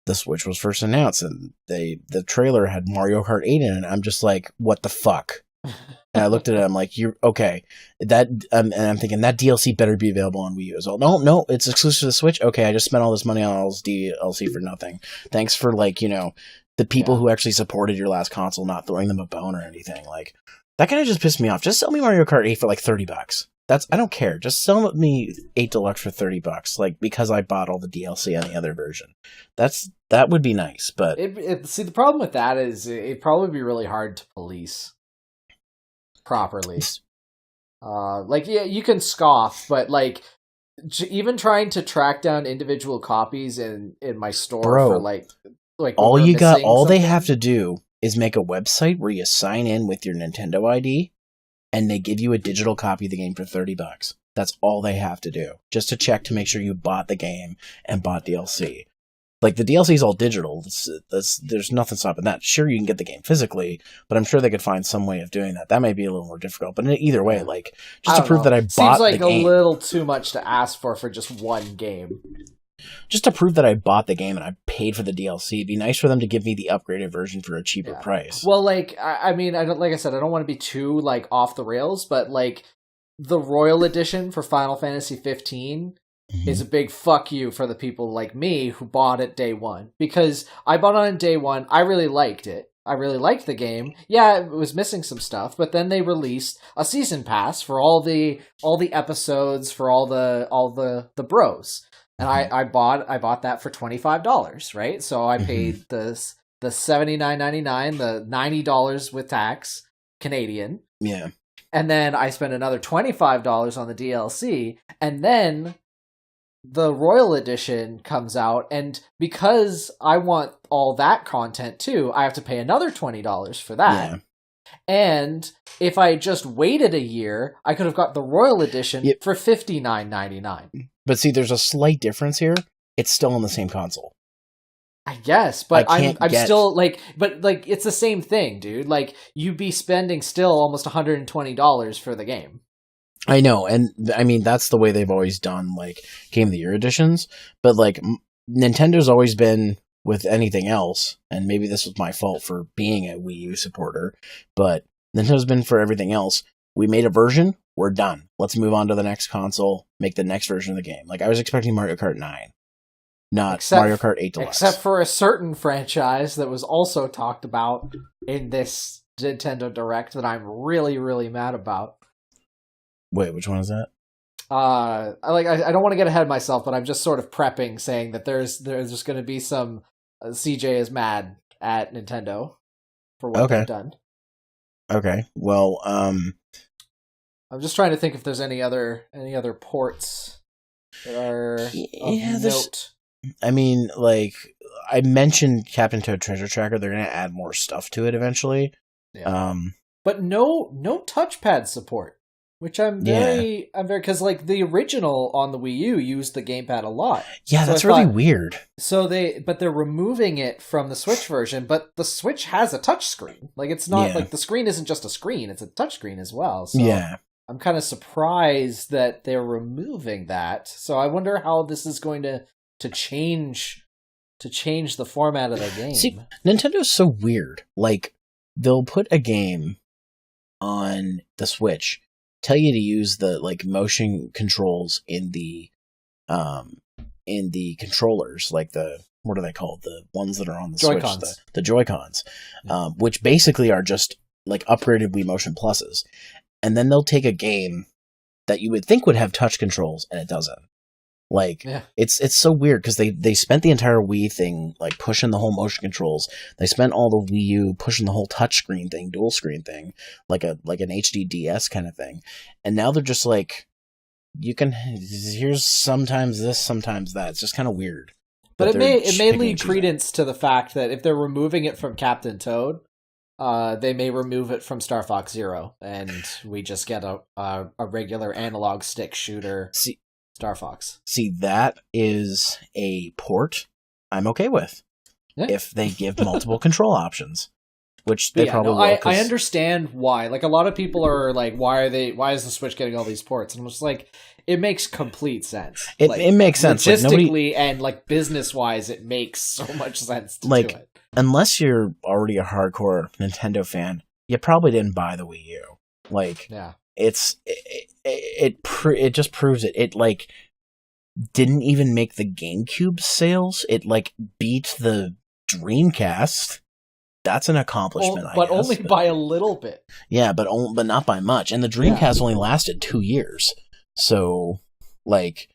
the Switch was first announced and the trailer had Mario Kart 8 in it. I'm just like, what the fuck? And I looked at it, I'm like, you're okay. And I'm thinking that DLC better be available on Wii U as well. No, it's exclusive to the Switch. Okay, I just spent all this money on all this DLC for nothing. Thanks for the people who actually supported your last console, not throwing them a bone or anything. That kind of just pissed me off. Just sell me Mario Kart 8 for $30. I don't care. Just sell me 8 Deluxe for $30, because I bought all the DLC on the other version. That would be nice, but see, the problem with that is it'd probably be really hard to police properly. You can scoff, but even trying to track down individual copies in my store for all they have to do is make a website where you sign in with your Nintendo ID and they give you a digital copy of the game for $30. That's all they have to do, just to check to make sure you bought the game and bought DLC. The DLC is all digital. There's nothing stopping that. Sure, you can get the game physically, but I'm sure they could find some way of doing that. That may be a little more difficult, but either way, just to prove that I bought the game. Seems like a little too much to ask for just one game. Just to prove that I bought the game and I paid for the DLC, it'd be nice for them to give me the upgraded version for a cheaper price. Well, I mean, I don't, like I said, I don't want to be too off the rails, but the Royal Edition for Final Fantasy 15 is a big fuck you for the people like me who bought it day one. Because I bought on day one, I really liked it. I really liked the game. Yeah, it was missing some stuff, but then they released a season pass for all the episodes for all the bros. And I bought that for $25, right? So I paid the $79.99, the $90 with tax Canadian. Yeah. And then I spent another $25 on the DLC, and then the Royal Edition comes out, and because I want all that content too, I have to pay another $20 for that. Yeah. And if I just waited a year, I could have got the Royal Edition for $59.99. But see, there's a slight difference here. It's still on the same console. I guess, but I'm still but it's the same thing, dude. Like, you'd be spending still almost $120 for the game. I know, and I mean, that's the way they've always done, like, Game of the Year editions, but, like, Nintendo's always been with anything else, and maybe this was my fault for being a Wii U supporter, but Nintendo's been for everything else. We made a version, we're done. Let's move on to the next console, make the next version of the game. Like, I was expecting Mario Kart 9, not Mario Kart 8 Deluxe. Except for a certain franchise that was also talked about in this Nintendo Direct that I'm really, really mad about. Wait, which one is that? I don't want to get ahead of myself, but I'm just sort of prepping, saying that there's just going to be some CJ is mad at Nintendo for what they've done. Okay, well, I'm just trying to think if there's any other ports that are of note. I mean, like, I mentioned Captain Toad Treasure Tracker. They're going to add more stuff to it eventually. Yeah. But no touchpad support. Which I'm very, because like the original on the Wii U used the gamepad a lot. Yeah, so that's really weird. So they're removing it from the Switch version, but the Switch has a touchscreen. Like, it's not like the screen isn't just a screen; it's a touchscreen as well. So I'm kind of surprised that they're removing that. So I wonder how this is going to change the format of the game. See, Nintendo's so weird. Like, they'll put a game on the Switch, tell you to use the like motion controls in the controllers, like the, what are they called, the ones that are on the Joy-Cons. Switch, the Joy-Cons, which basically are just like upgraded Wii Motion Pluses, and then they'll take a game that you would think would have touch controls and it doesn't. Like, it's so weird because they spent the entire Wii thing like pushing the whole motion controls. They spent all the Wii U pushing the whole touch screen thing, dual screen thing, like an HD DS kind of thing. And now they're just like, you can, here's sometimes this, sometimes that. It's just kind of weird. But it may lead credence to the fact that if they're removing it from Captain Toad, they may remove it from Star Fox Zero, and we just get a regular analog stick shooter. Star Fox. See, that is a port I'm okay with. Yeah. If they give multiple control options. Which they probably will. I understand why. Like, a lot of people are like, why is the Switch getting all these ports? And I'm just like, it makes complete sense. It makes sense. Logistically and like business-wise, it makes so much sense to do it. Unless you're already a hardcore Nintendo fan, you probably didn't buy the Wii U. Like, it just proves it. It like didn't even make the GameCube sales. It like beat the Dreamcast. That's an accomplishment, I guess. Only by a little bit. Yeah, but not by much. And the Dreamcast only lasted 2 years. So, like,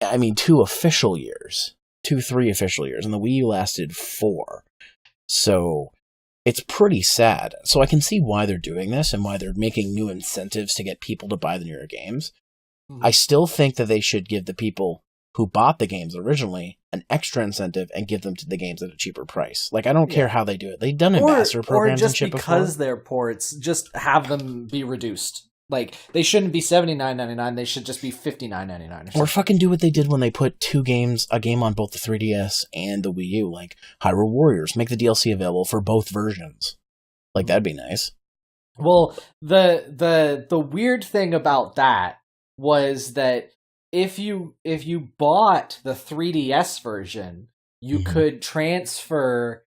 I mean, 3 official years. And the Wii U lasted 4. So, it's pretty sad. So I can see why they're doing this and why they're making new incentives to get people to buy the newer games. Mm-hmm. I still think that they should give the people who bought the games originally an extra incentive and give them to the games at a cheaper price. Like, I don't care how they do it. They've done ambassador programs and shit before. Or just because they're ports, just have them be reduced. Like, they shouldn't be $79.99. They should just be $59.99. Or fucking do what they did when they put a game on both the 3DS and the Wii U, like Hyrule Warriors. Make the DLC available for both versions. Like, that'd be nice. Well, the weird thing about that was that if you bought the 3DS version, you could transfer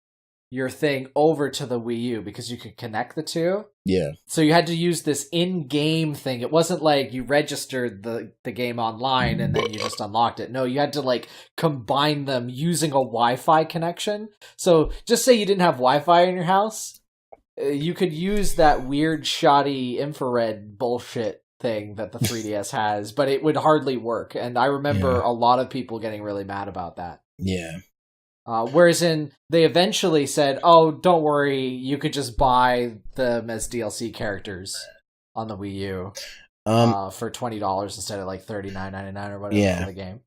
your thing over to the Wii U because you could connect the two. Yeah. So you had to use this in-game thing. It wasn't like you registered the game online and then you just unlocked it. No, you had to like combine them using a Wi-Fi connection. So just say you didn't have Wi-Fi in your house, you could use that weird shoddy infrared bullshit thing that the 3DS has, but it would hardly work. And I remember a lot of people getting really mad about that. Yeah. Whereas they eventually said, "Oh, don't worry, you could just buy them as DLC characters on the Wii U for $20 instead of like $39.99 or whatever for the game."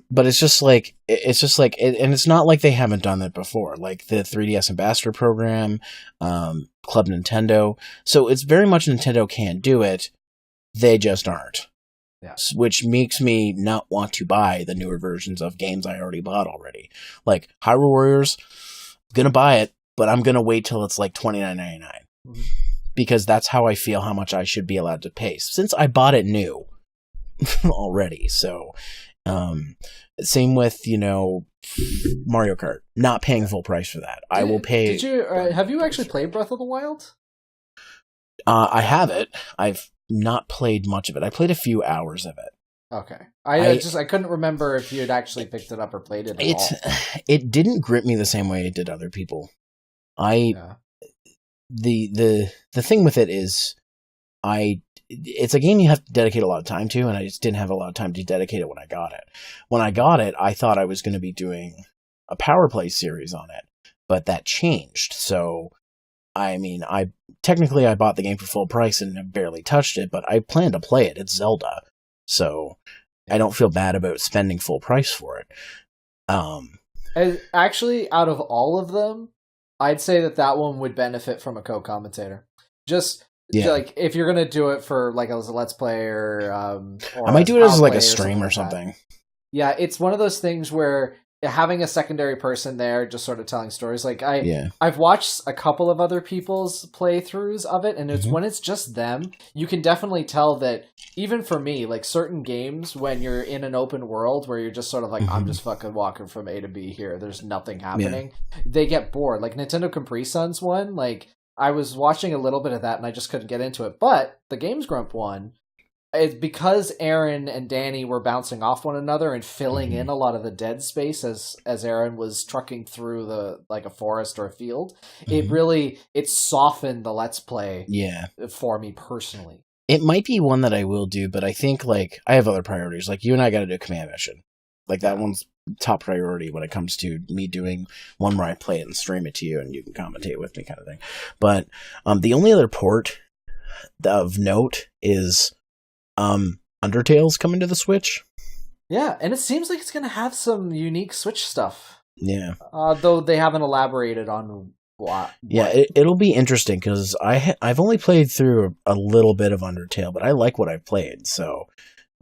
But it's just like and it's not like they haven't done that before, like the 3DS Ambassador Program, Club Nintendo. So it's very much Nintendo can do it, they just aren't. Yeah. Which makes me not want to buy the newer versions of games I already bought already. Like Hyrule Warriors, gonna buy it, but I'm gonna wait till it's like $29.99 because that's how I feel how much I should be allowed to pay since I bought it new already. So, same with Mario Kart, not paying full price for that. I will pay. Have you actually played Breath of the Wild? I have it. I've not played much of it. I played a few hours of it. Okay. I couldn't remember if you had actually picked it up or played it at all. It didn't grip me the same way it did other people. The thing with it is it's a game you have to dedicate a lot of time to, and I just didn't have a lot of time to dedicate it when I got it. When I got it, I thought I was going to be doing a Power Play series on it, but that changed. So I mean, I bought the game for full price and have barely touched it, but I plan to play it. It's Zelda, so I don't feel bad about spending full price for it. Actually, out of all of them, I'd say that one would benefit from a co-commentator. Just like if you're gonna do it for like as a Let's Play or I might do it as like a stream or something. Yeah, it's one of those things where having a secondary person there just sort of telling stories. Like I've watched a couple of other people's playthroughs of it, and it's when it's just them, you can definitely tell that even for me, like certain games when you're in an open world where you're just sort of like, I'm just fucking walking from A to B here, there's nothing happening, they get bored. Like Nintendo Capri Sun's one, like I was watching a little bit of that and I just couldn't get into it. But the Games Grump one, it's because Aaron and Danny were bouncing off one another and filling in a lot of the dead space as Aaron was trucking through a forest or a field. It softened the Let's Play for me personally. It might be one that I will do, but I think like I have other priorities. Like you and I got to do a command mission. Like that one's top priority when it comes to me doing one where I play it and stream it to you and you can commentate with me kind of thing. But the only other port of note is Undertale's coming to the Switch. Yeah, and it seems like it's going to have some unique Switch stuff. Yeah. Though they haven't elaborated on what. Yeah, it'll be interesting because I've only played through a little bit of Undertale, but I like what I've played, so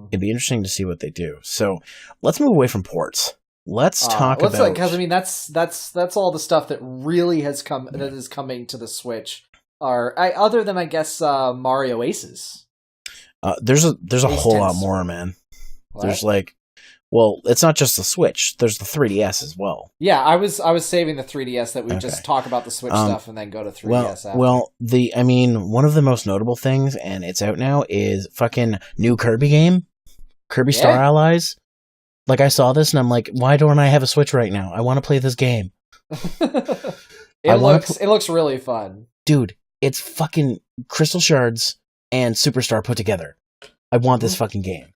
it'd be interesting to see what they do. So let's move away from ports. Let's talk about because I mean that's all the stuff that really has come that is coming to the Switch. Other than I guess Mario Aces. There's a whole lot more, man. What? There's it's not just the Switch. There's the 3DS as well. Yeah, I was saving the 3DS that we just talk about the Switch stuff and then go to 3DS after. Well, one of the most notable things, and it's out now, is fucking new Kirby game, Kirby Star Allies. Like I saw this and I'm like, why don't I have a Switch right now? I want to play this game. It looks really fun, dude. It's fucking Crystal Shards and Superstar put together. I want this fucking game.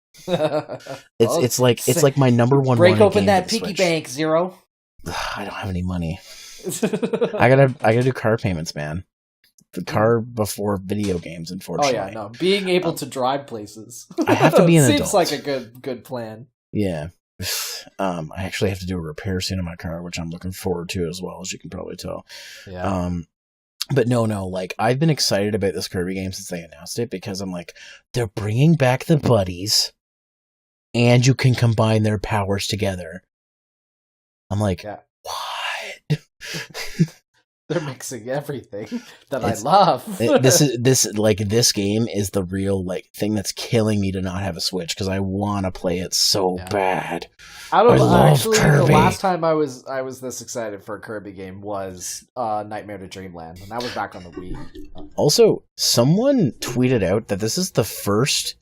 It's like my number one. Break open that piggy bank, Zero. I don't have any money. I gotta do car payments, man. The car before video games, unfortunately. Oh yeah, no. Being able to drive places. I have to be an adult. Seems like a good plan. Yeah. I actually have to do a repair soon on my car, which I'm looking forward to as well, as you can probably tell. Yeah. But no, like, I've been excited about this Kirby game since they announced it, because I'm like, they're bringing back the buddies, and you can combine their powers together. I'm like, what? They're mixing everything that I love. This game is the real like thing that's killing me to not have a Switch because I want to play it so bad. I love actually, Kirby. The last time I was this excited for a Kirby game was Nightmare to Dreamland, and that was back on the Wii. Also, someone tweeted out that this is the first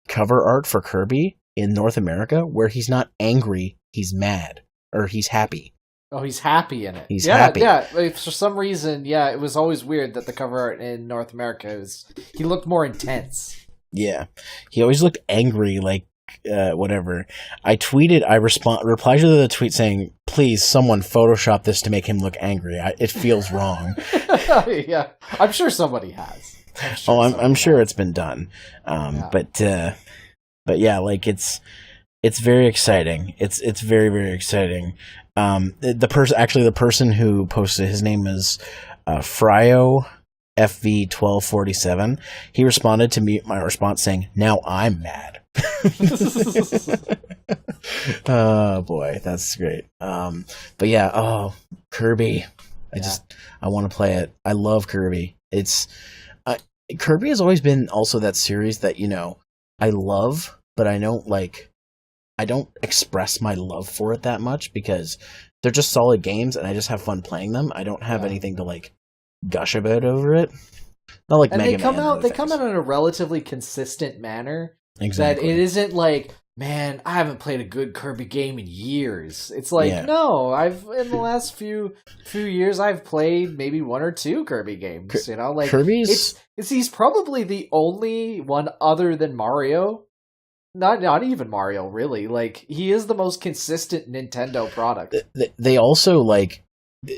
cover art for Kirby in North America where he's not angry, he's mad, or he's happy. Oh, he's happy in it. He's happy. Yeah, for some reason, it was always weird that the cover art in North America he looked more intense. Yeah, he always looked angry, like whatever. I replied to the tweet saying, "Please, someone Photoshop this to make him look angry. It feels wrong." Yeah, I'm sure somebody has. I'm sure it's been done. But yeah, like it's very exciting. It's very, very exciting. The person who posted, his name is Fryo FV1247. He responded to my response saying, "Now I'm mad." Oh boy, that's great. But yeah, Kirby. I want to play it. I love Kirby. Kirby has always been also that series that, I love, but I don't express my love for it that much because they're just solid games and I just have fun playing them. I don't have anything to like gush about over it. Not like Mega Man. They come out in a relatively consistent manner. Exactly. That it isn't like, man, I haven't played a good Kirby game in years. It's like, no, in the last few years I've played maybe one or two Kirby games. Kirby's. He's probably the only one other than Mario. Not even Mario, really. Like, he is the most consistent Nintendo product. They also,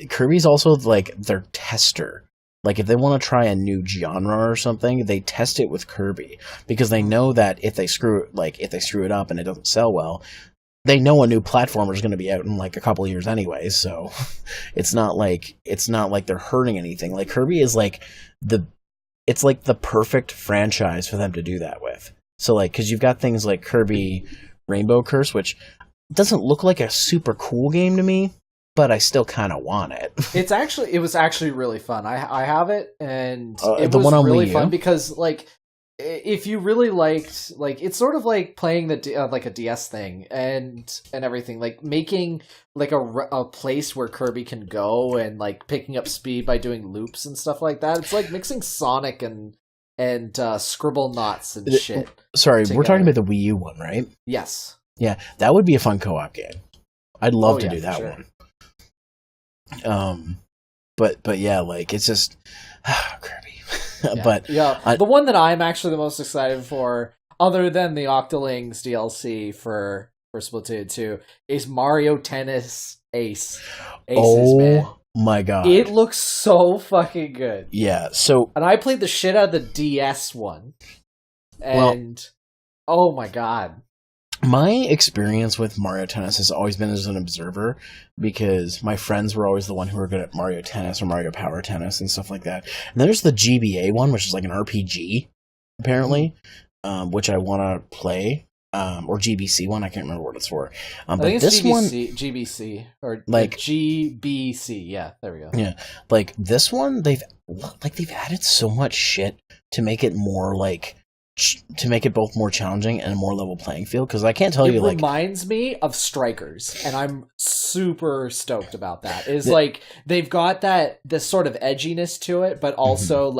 Kirby's also, their tester. Like, if they want to try a new genre or something, they test it with Kirby. Because they know that if they screw it up and it doesn't sell well, they know a new platformer is going to be out in, a couple of years anyway, so it's not like they're hurting anything. Like, Kirby is, the perfect franchise for them to do that with. So, because you've got things like Kirby Rainbow Curse, which doesn't look like a super cool game to me, but I still kind of want it. It was actually really fun. I have it, and it the was one on really Wii U? fun because, if you really liked, it's sort of like playing the a DS thing and everything, making a place where Kirby can go and picking up speed by doing loops and stuff like that. It's like mixing Sonic and Scribble Knots and shit. Sorry, together. We're talking about the Wii U one, right? Yes. Yeah, that would be a fun co-op game. I'd love to do that one. But yeah, it's just Kirby. Yeah. But the one that I'm actually the most excited for, other than the Octolings DLC for Splatoon 2, is Mario Tennis Aces, man. My god. It looks so fucking good. Yeah, so... And I played the shit out of the DS one. And... oh my god. My experience with Mario Tennis has always been as an observer, because my friends were always the one who were good at Mario Tennis or Mario Power Tennis and stuff like that. And then there's the GBA one, which is like an RPG, apparently, which I want to play. Or GBC one, I can't remember what it's for. I think it's GBC, or GBC. Yeah, there we go. Yeah, this one, they've added so much shit to make it more to make it both more challenging and a more level playing field. Because I can't tell you, it reminds me of Strikers, and I'm super stoked about that. They've got this sort of edginess to it, but also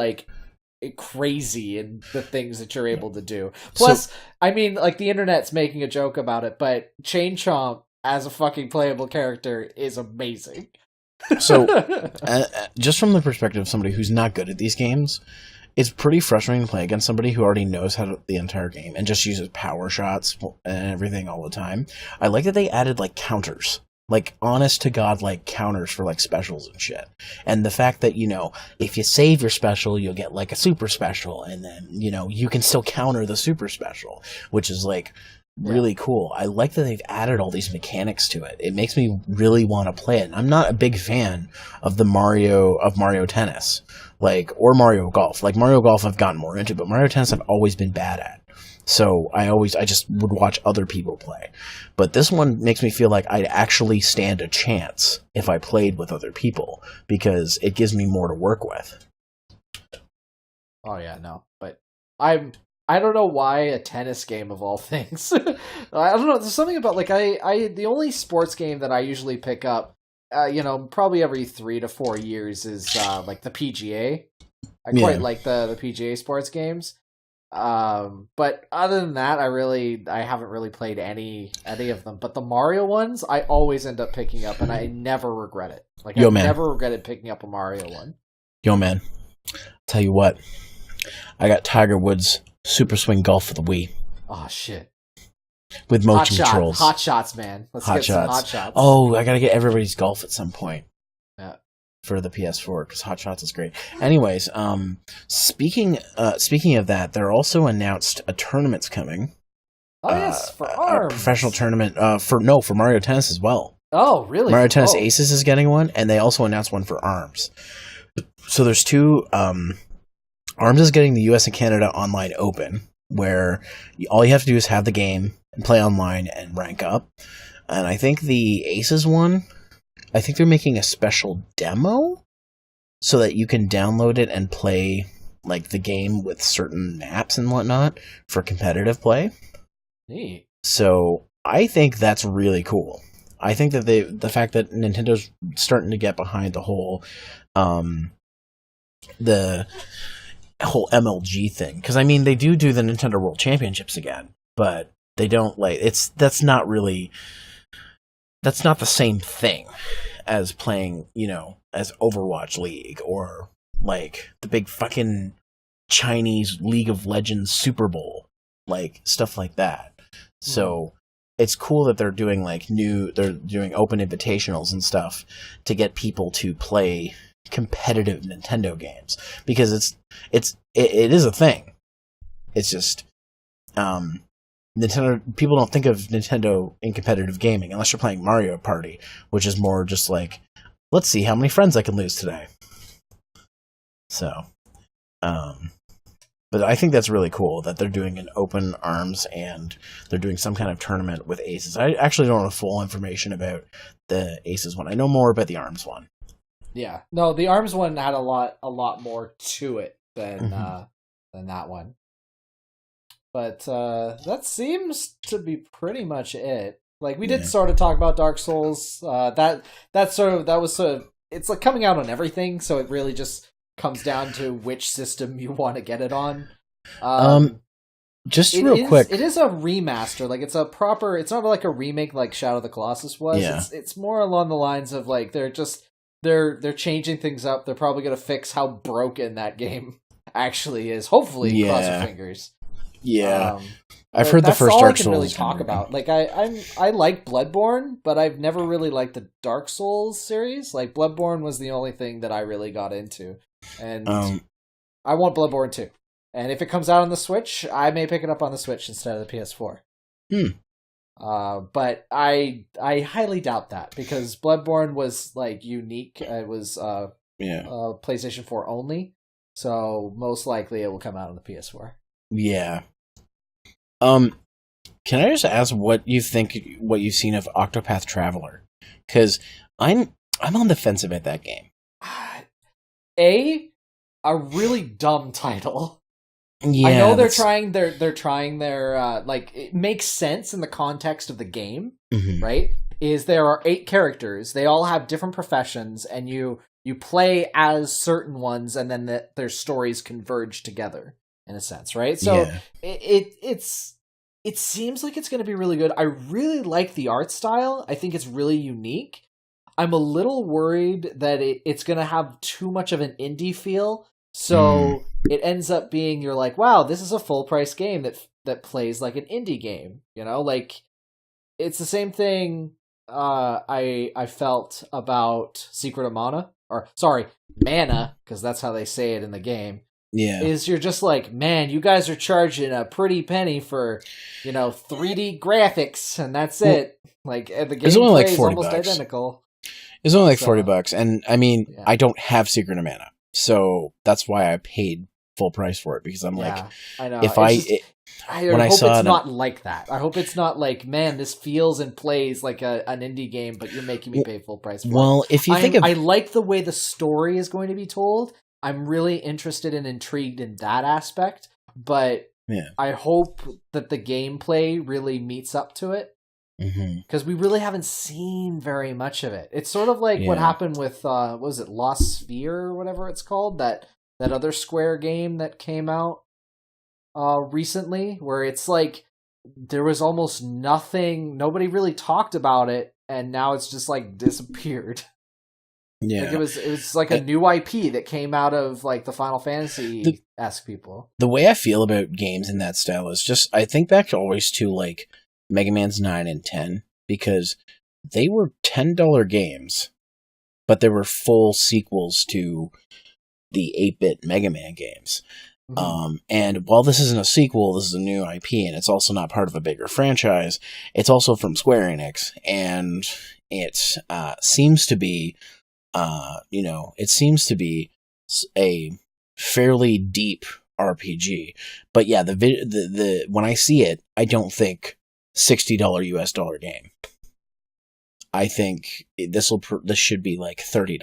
crazy in the things that you're able to do. Plus, the internet's making a joke about it, but Chain Chomp as a fucking playable character is amazing. So, just from the perspective of somebody who's not good at these games, it's pretty frustrating to play against somebody who already knows the entire game and just uses power shots and everything all the time. I like that they added counters. Honest to God, counters for specials and shit. And the fact that, if you save your special, you'll get a super special, and then, you can still counter the super special, which is really cool. I like that they've added all these mechanics to it. It makes me really want to play it. And I'm not a big fan of Mario Tennis. or Mario Golf. Like Mario Golf I've gotten more into, but Mario Tennis I've always been bad at. So I just would watch other people play. But this one makes me feel like I'd actually stand a chance if I played with other people, because it gives me more to work with. Oh yeah, no. But I don't know why a tennis game of all things. I don't know. There's something about I the only sports game that I usually pick up, probably every 3 to 4 years is like the PGA. I quite like the PGA sports games. But other than that, I haven't really played any of them. But the Mario ones, I always end up picking up, and I never regret it. Like I've never regretted picking up a Mario one. Yo, man, tell you what, I got Tiger Woods Super Swing Golf for the Wii. Oh shit! With motion controls. Hot shots, man. Let's get some hot shots. Oh, I gotta get everybody's golf at some point. Yeah. For the PS4, because Hot Shots is great. Anyways, speaking of that, there also announced a tournament's coming. Oh yes, for ARMS. A professional tournament for Mario Tennis as well. Oh really? Mario Tennis Aces is getting one, and they also announced one for ARMS. So there's two. ARMS is getting the US and Canada Online Open, where all you have to do is have the game and play online and rank up. And I think the Aces one, I think they're making a special demo so that you can download it and play like the game with certain maps and whatnot for competitive play. Neat. So I think that's really cool. I think that the fact that Nintendo's starting to get behind the whole MLG thing, because I mean they do the Nintendo World Championships again, but they don't that's not the same thing as playing, as Overwatch League or like the big fucking Chinese League of Legends Super Bowl, like stuff like that. So it's cool that they're doing they're doing open invitationals and stuff to get people to play competitive Nintendo games, because it is a thing. It's just Nintendo, people don't think of Nintendo in competitive gaming unless you're playing Mario Party, which is more just like, let's see how many friends I can lose today. So but I think that's really cool that they're doing an open ARMS and they're doing some kind of tournament with Aces. I actually don't know full information about the Aces one. I know more about the ARMS one. Yeah. No, the ARMS one had a lot more to it than that one. But that seems to be pretty much it. Like we did sort of talk about Dark Souls. It's like coming out on everything, so it really just comes down to which system you want to get it on. Just real quick, it is a remaster. Like it's not like a remake like Shadow of the Colossus was. Yeah. It's more along the lines of like they're changing things up. They're probably gonna fix how broken that game actually is. Hopefully, cross your fingers. Yeah, I've heard the first Dark Souls. That's all I can really talk about. Like I like Bloodborne, but I've never really liked the Dark Souls series. Like Bloodborne was the only thing that I really got into, and I want Bloodborne 2. And if it comes out on the Switch, I may pick it up on the Switch instead of the PS4. But I highly doubt that, because Bloodborne was like unique. It was PlayStation 4 only, so most likely it will come out on the PS4. Yeah. Can I just ask what you've seen of Octopath Traveler? Because I'm on the fence about that game. A really dumb title. Yeah, I know they're trying their like, it makes sense in the context of the game, right? Is there are 8 characters, they all have different professions, and you play as certain ones, and then their stories converge together in a sense, right? So it seems like it's going to be really good. I really like the art style. I think it's really unique. I'm a little worried that it's going to have too much of an indie feel. So it ends up being, you're like, wow, this is a full price game that plays like an indie game. Like it's the same thing I felt about Secret of Mana, Mana, because that's how they say it in the game. Yeah. Is you're just like, man, you guys are charging a pretty penny for, 3D graphics, and that's it. Like the game only like plays $40 almost identical. It's only like $40, and I mean, I don't have Secret of Mana. So that's why I paid full price for it, because I'm Yeah, I know. if I when I hope saw it's it, not like that. I hope it's not like, man, this feels and plays like an indie game, but you're making me pay full price for it. well, if you think of, I like the way the story is going to be told. I'm really interested and intrigued in that aspect, but yeah, I hope that the gameplay really meets up to it, because we really haven't seen very much of it. It's sort of like what Yeah. happened with what was it, Lost Sphere or whatever it's called, that other Square game that came out recently, where it's like there was almost nothing, nobody really talked about it, and now it's just like disappeared. yeah. Like it was like a new IP that came out of like the Final Fantasy-esque people. The way I feel about games in that style is just, I think back always to like Mega Man's 9 and 10, because they were $10 games, but they were full sequels to the 8-bit Mega Man games. And while this isn't a sequel, this is a new IP, and it's also not part of a bigger franchise. It's also from Square Enix, and it seems to be, it seems to be a fairly deep RPG. But yeah, the when I see it, I don't think $60 US dollar game. I think this should be like $30.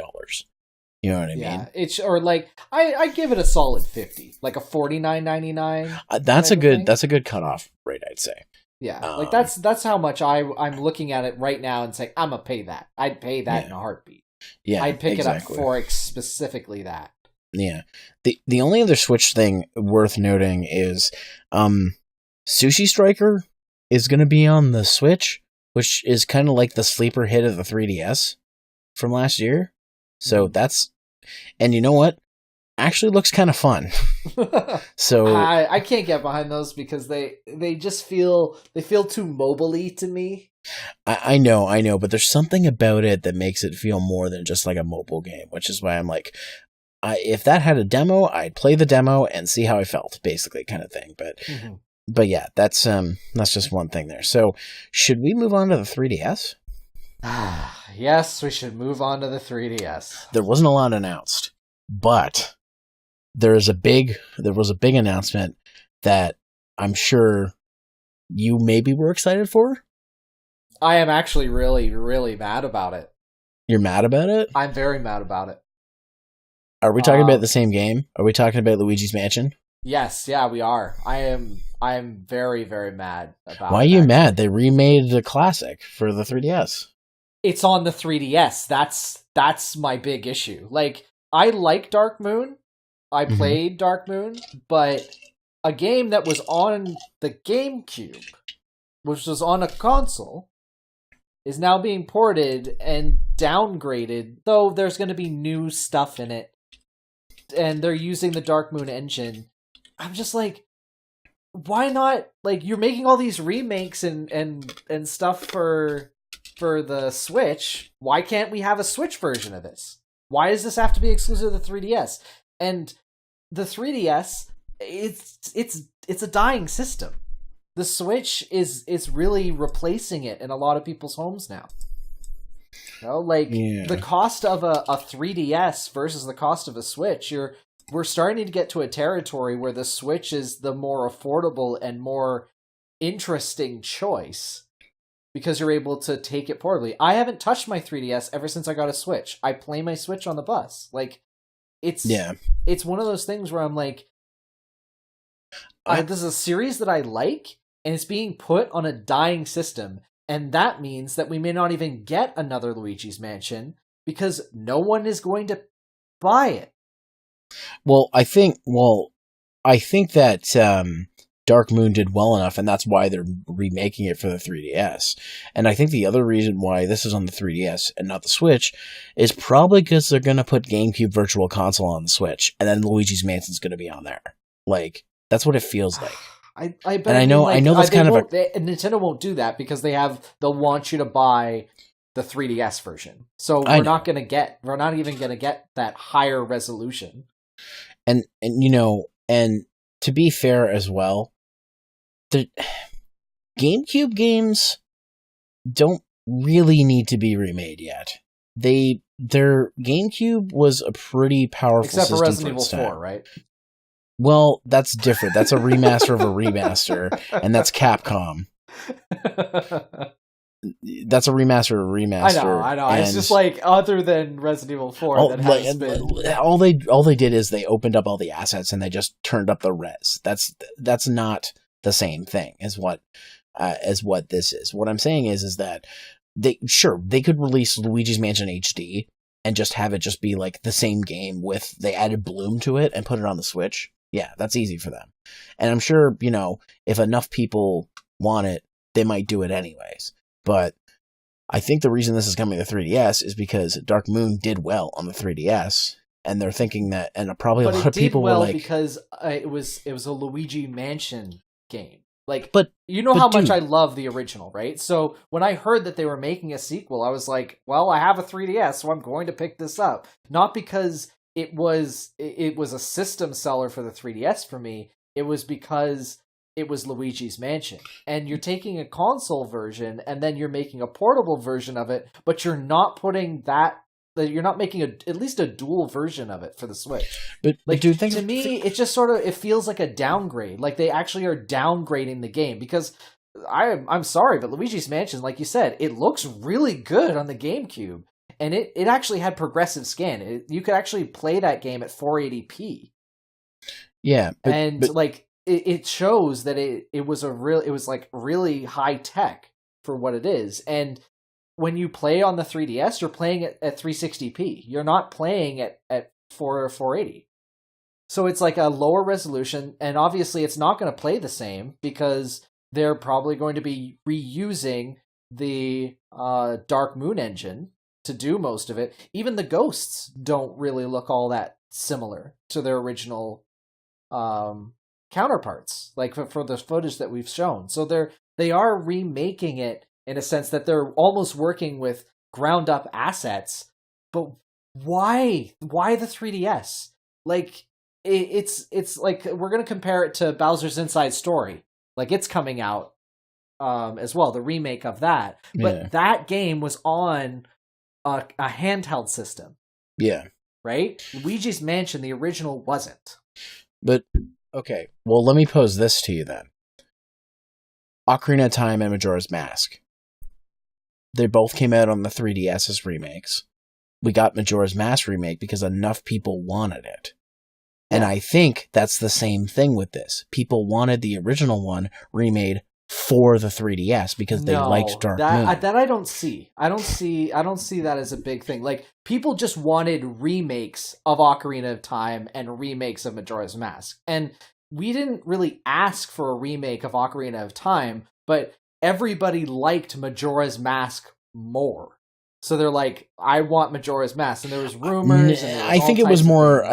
You know what I mean? It's, or like I give it a solid 50, like a 49.99. That's a good cutoff rate, I'd say. Yeah, like that's how much I'm looking at it right now and saying I'm gonna pay that. I'd pay that in a heartbeat. Yeah, I'd pick it up for specifically that. Yeah. The only other Switch thing worth noting is Sushi Striker is going to be on the Switch, which is kind of like the sleeper hit of the 3DS from last year. So that's, and you know what? Actually looks kind of fun. So I can't get behind those because they just feel too mobile-y to me. I know, but there's something about it that makes it feel more than just like a mobile game, which is why I'm like, if that had a demo, I'd play the demo and see how I felt, basically, kind of thing. But yeah, that's just one thing there. So should we move on to the 3DS? Yes, we should move on to the 3DS. There wasn't a lot announced, but there was a big announcement that I'm sure you maybe were excited for. I am actually really, really mad about it. You're mad about it? I'm very mad about it. Are we talking about the same game? Are we talking about Luigi's Mansion? Yes, yeah, we are. I am very, very mad about it. Why are you mad? They remade the classic for the 3DS. It's on the 3DS. That's my big issue. Like, I like Dark Moon. I played Dark Moon, but a game that was on the GameCube, which was on a console, is now being ported and downgraded, though there's going to be new stuff in it. And they're using the Dark Moon engine. I'm just like, why not? Like, you're making all these remakes and stuff for the Switch. Why can't we have a Switch version of this? Why does this have to be exclusive to the 3DS? And the 3DS, it's a dying system. The Switch is really replacing it in a lot of people's homes now. You know, like the cost of a 3DS versus the cost of a Switch, we're starting to get to a territory where the Switch is the more affordable and more interesting choice because you're able to take it portably. I haven't touched my 3DS ever since I got a Switch. I play my Switch on the bus. Like, it's one of those things where I'm like, this is a series that I like, and it's being put on a dying system, and that means that we may not even get another Luigi's Mansion because no one is going to buy it. Well, I think that Dark Moon did well enough, and that's why they're remaking it for the 3DS. And I think the other reason why this is on the 3DS and not the Switch is probably because they're going to put GameCube Virtual Console on the Switch, and then Luigi's Mansion's going to be on there. Like, that's what it feels like. I bet. And I know that's kind of Nintendo won't do that because they'll want you to buy the 3DS version. So we're not even going to get that higher resolution. And to be fair as well, the GameCube games don't really need to be remade yet. They their GameCube was a pretty powerful Except system for Resident for Evil its time. 4, right? Well, that's different. That's a remaster of a remaster, and that's Capcom. That's a remaster of a remaster. I know. It's just like other than Resident Evil 4 that has been... all they did is they opened up all the assets and they just turned up the res. That's not the same thing as what this is. What I'm saying is that they could release Luigi's Mansion HD and just have it just be like the same game with they added bloom to it and put it on the Switch. Yeah, that's easy for them. And I'm sure, if enough people want it, they might do it anyways. But I think the reason this is coming to 3DS is because Dark Moon did well on the 3DS, and they're thinking that, and probably a lot of people were like, because it was a Luigi Mansion game. Like, but how much I love the original, right? So when I heard that they were making a sequel, I was like, well, I have a 3DS, so I'm going to pick this up. Not because it was a system seller for the 3DS for me. It was because it was Luigi's Mansion. And you're taking a console version and then you're making a portable version of it, but you're not putting you're not making at least a dual version of it for the Switch. But dude, to me, it just sort of, it feels like a downgrade. Like they actually are downgrading the game, because I'm sorry, but Luigi's Mansion, like you said, it looks really good on the GameCube. And it actually had progressive scan. You could actually play that game at 480p. Yeah. It shows that it was really high tech for what it is. And when you play on the 3DS, you're playing it at 360p. You're not playing at 480. So it's like a lower resolution, and obviously it's not going to play the same because they're probably going to be reusing the Dark Moon engine to do most of it. Even the ghosts don't really look all that similar to their original counterparts, like for the footage that we've shown. So they are remaking it in a sense that they're almost working with ground up assets. But why the 3DS? Like it's like we're gonna compare it to Bowser's Inside Story. Like it's coming out as well, the remake of that. But that game was on a handheld system. Yeah. Right? Luigi's Mansion, the original, wasn't. But okay, well, let me pose this to you then. Ocarina of Time and Majora's Mask. They both came out on the 3DS as remakes. We got Majora's Mask remake because enough people wanted it. And I think that's the same thing with this. People wanted the original one remade for the 3DS because they liked Dark Moon. That I don't see. I don't see that as a big thing. Like, people just wanted remakes of Ocarina of Time and remakes of Majora's Mask. And we didn't really ask for a remake of Ocarina of Time, but everybody liked Majora's Mask more. So they're like, I want Majora's Mask. And there was rumors. I think it was more...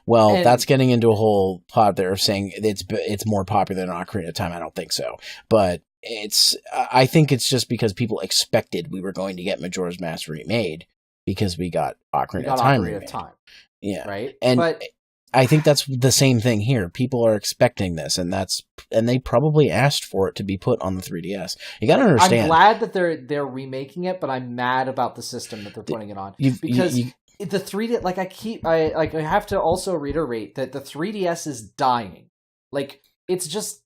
that's getting into a whole pot there of saying it's more popular than Ocarina of Time. I don't think so. But I think it's just because people expected we were going to get Majora's Mask remade because we got Ocarina of Time remade. Yeah. Right? And I think that's the same thing here. People are expecting this, and they probably asked for it to be put on the 3DS. You got to understand. I'm glad that they're remaking it, but I'm mad about the system that they're putting it on because the 3D. Like I have to also reiterate that the 3DS is dying. Like it's just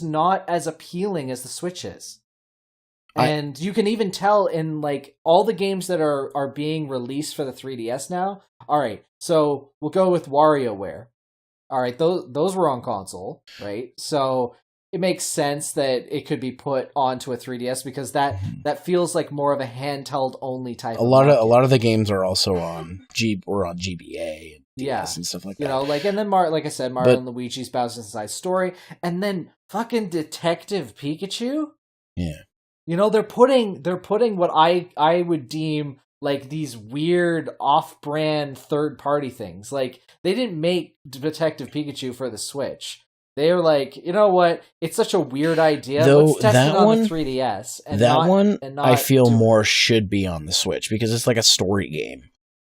not as appealing as the Switch is. And you can even tell in like all the games that are being released for the 3DS now. All right, so we'll go with WarioWare. All right, those were on console, right? So it makes sense that it could be put onto a 3DS because that feels like more of a handheld only type. A lot of the games are also on GBA and DS and stuff like that. And then like I said, Mario and Luigi's Bowser's Inside Story, and then fucking Detective Pikachu. Yeah. They're putting what I would deem like these weird off-brand third-party things. Like they didn't make Detective Pikachu for the Switch. They were like, you know what? It's such a weird idea. Let's test it on the 3DS. And I feel more should be on the Switch because it's like a story game,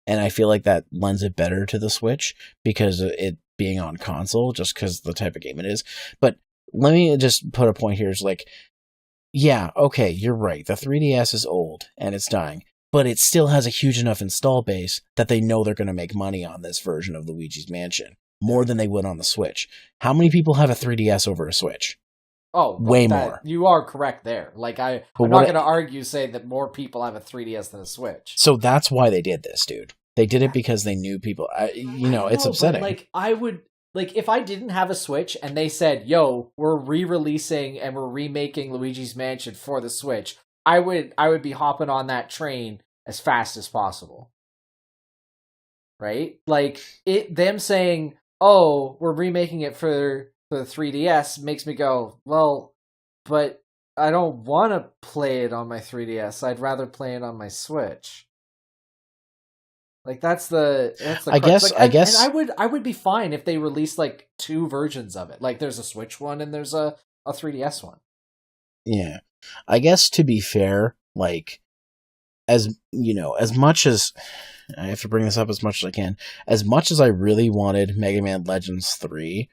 and I feel like that lends it better to the Switch because it being on console, just because the type of game it is. But let me just put a point here: is like. Yeah, okay, you're right. The 3DS is old, and it's dying. but it still has a huge enough install base that they know they're going to make money on this version of Luigi's Mansion more than they would on the Switch. How many people have a 3DS over a Switch? Oh, way more. You are correct there. Like I'm not going to argue say that more people have a 3DS than a Switch. So that's why they did this, dude. They did it because they knew people. It's upsetting. Like I would, like if I didn't have a Switch and they said, "Yo, we're re-releasing and we're remaking Luigi's Mansion for the Switch," I would be hopping on that train as fast as possible. Right? Like them saying, "Oh, we're remaking it for the 3DS," makes me go, "Well, but I don't want to play it on my 3DS. I'd rather play it on my Switch." Like that's the I guess and I would be fine if they released like two versions of it. Like there's a Switch one and there's a 3DS one. Yeah. I guess to be fair, like as much as I have to bring this up as much as I can, as much as I really wanted Mega Man Legends 3,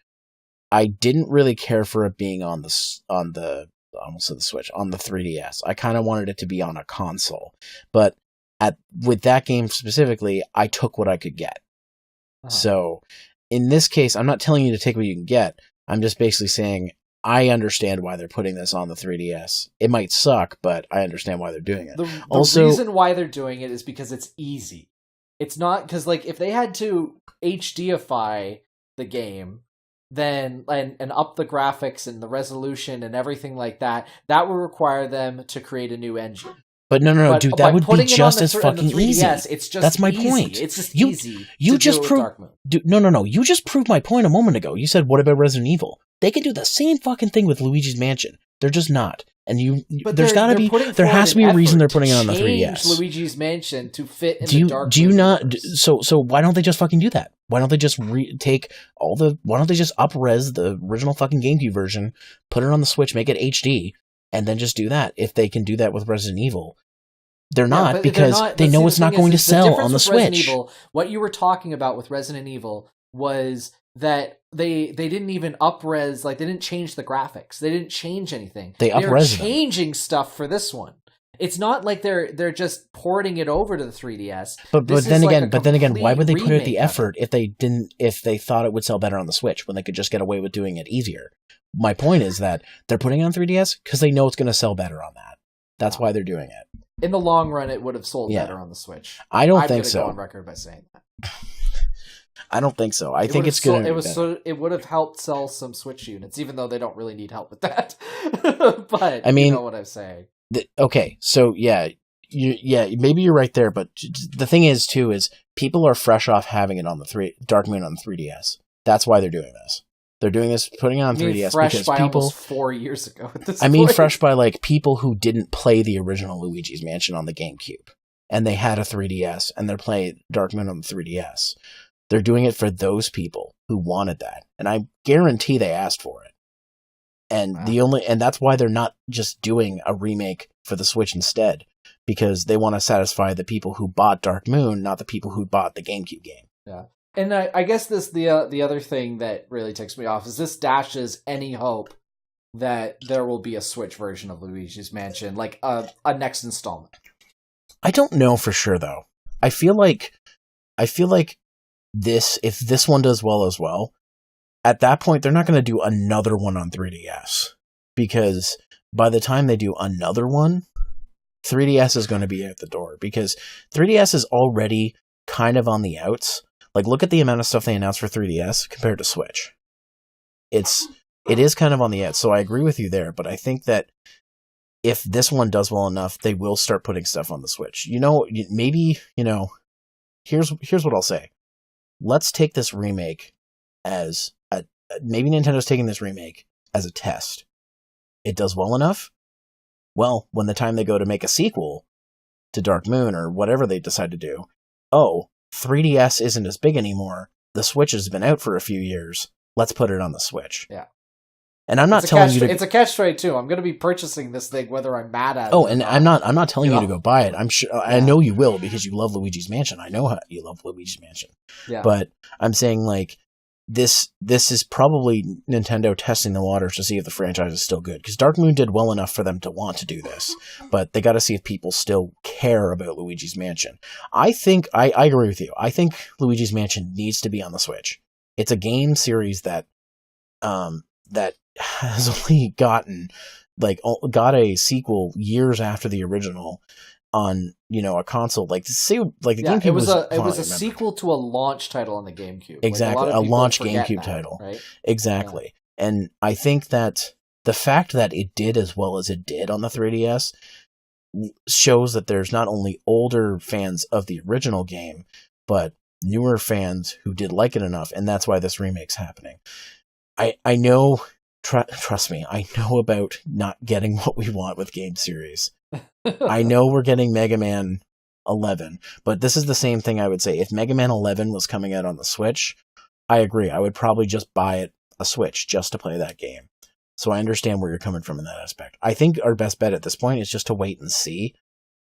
I didn't really care for it being on the almost the Switch, on the 3DS. I kind of wanted it to be on a console. But with that game specifically, I took what I could get. Uh-huh. So in this case, I'm not telling you to take what you can get. I'm just basically saying I understand why they're putting this on the 3DS. It might suck, but I understand why they're doing it. The reason why they're doing it is because it's easy. It's not because like if they had to HDify the game, then and up the graphics and the resolution and everything like that, that would require them to create a new engine. But no, dude, that would be just as fucking easy. It's just That's my easy. point. It's just easy. You just proved. No. You just proved my point a moment ago. You said, "What about Resident Evil?" They can do the same fucking thing with Luigi's Mansion. They're just not. And there has to be a reason they're putting it on the 3DS. Luigi's Mansion to fit in the Dark Moon universe. So why don't they just fucking do that? Why don't they just why don't they just up-res the original fucking GameCube version, put it on the Switch, make it HD, and then just do that? If they can do that with Resident Evil. They're not, because they know it's not going to sell on the Switch. What you were talking about with Resident Evil was that they didn't even up-res, like they didn't change the graphics. They didn't change anything. They're changing stuff for this one. It's not like they're just porting it over to the 3DS. But then again, why would they put out the effort if they thought it would sell better on the Switch when they could just get away with doing it easier? My point is that they're putting it on 3DS because they know it's going to sell better on that. That's why they're doing it. In the long run, it would have sold better on the Switch. I don't think so. I'm going to go on record by saying that. I don't think so. I think it's going to. It would have helped sell some Switch units, even though they don't really need help with that. But I mean, you know what I'm saying. Okay, so maybe you're right there. But the thing is, too, is people are fresh off having it on the Dark Moon on the 3DS. That's why they're doing this. They're doing this, putting it on 3DS because by people almost 4 years ago. At this point. Fresh by like people who didn't play the original Luigi's Mansion on the GameCube, and they had a 3DS, and they're playing Dark Moon on the 3DS. They're doing it for those people who wanted that, and I guarantee they asked for it. And and that's why they're not just doing a remake for the Switch instead, because they want to satisfy the people who bought Dark Moon, not the people who bought the GameCube game. Yeah. And I guess the other thing that really ticks me off is this dashes any hope that there will be a Switch version of Luigi's Mansion, like a next installment. I don't know for sure though. I feel like if this one does well as well, at that point they're not going to do another one on 3DS, because by the time they do another one, 3DS is going to be at the door, because 3DS is already kind of on the outs. Like, look at the amount of stuff they announced for 3DS compared to Switch. It is kind of on the edge, so I agree with you there, but I think that if this one does well enough, they will start putting stuff on the Switch. Here's what I'll say. Let's take this remake as maybe Nintendo's taking this remake as a test. It does well enough? Well, when the time they go to make a sequel to Dark Moon or whatever they decide to do, 3DS isn't as big anymore. The Switch has been out for a few years. Let's put it on the Switch. Yeah. And I'm not telling you to... It's a catch-22. I'm going to be purchasing this thing whether I'm mad at it. Oh, and I'm not telling you to go buy it. I'm sure I know you will, because you love Luigi's Mansion. I know how you love Luigi's Mansion. Yeah. But I'm saying, like, this is probably Nintendo testing the waters to see if the franchise is still good. Because Dark Moon did well enough for them to want to do this, but they got to see if people still care about Luigi's Mansion. I think I agree with you. I think Luigi's Mansion needs to be on the Switch. It's a game series that that has only got a sequel years after the original on a console the GameCube it was a sequel to a launch title on the GameCube. Exactly, a launch GameCube title, right? Exactly. Yeah. And I think that the fact that it did as well as it did on the 3DS shows that there's not only older fans of the original game, but newer fans who did like it enough, and that's why this remake's happening. I know, trust me, I know about not getting what we want with game series. I know we're getting Mega Man 11, but this is the same thing I would say. If Mega Man 11 was coming out on the Switch, I agree. I would probably just buy a Switch just to play that game. So I understand where you're coming from in that aspect. I think our best bet at this point is just to wait and see,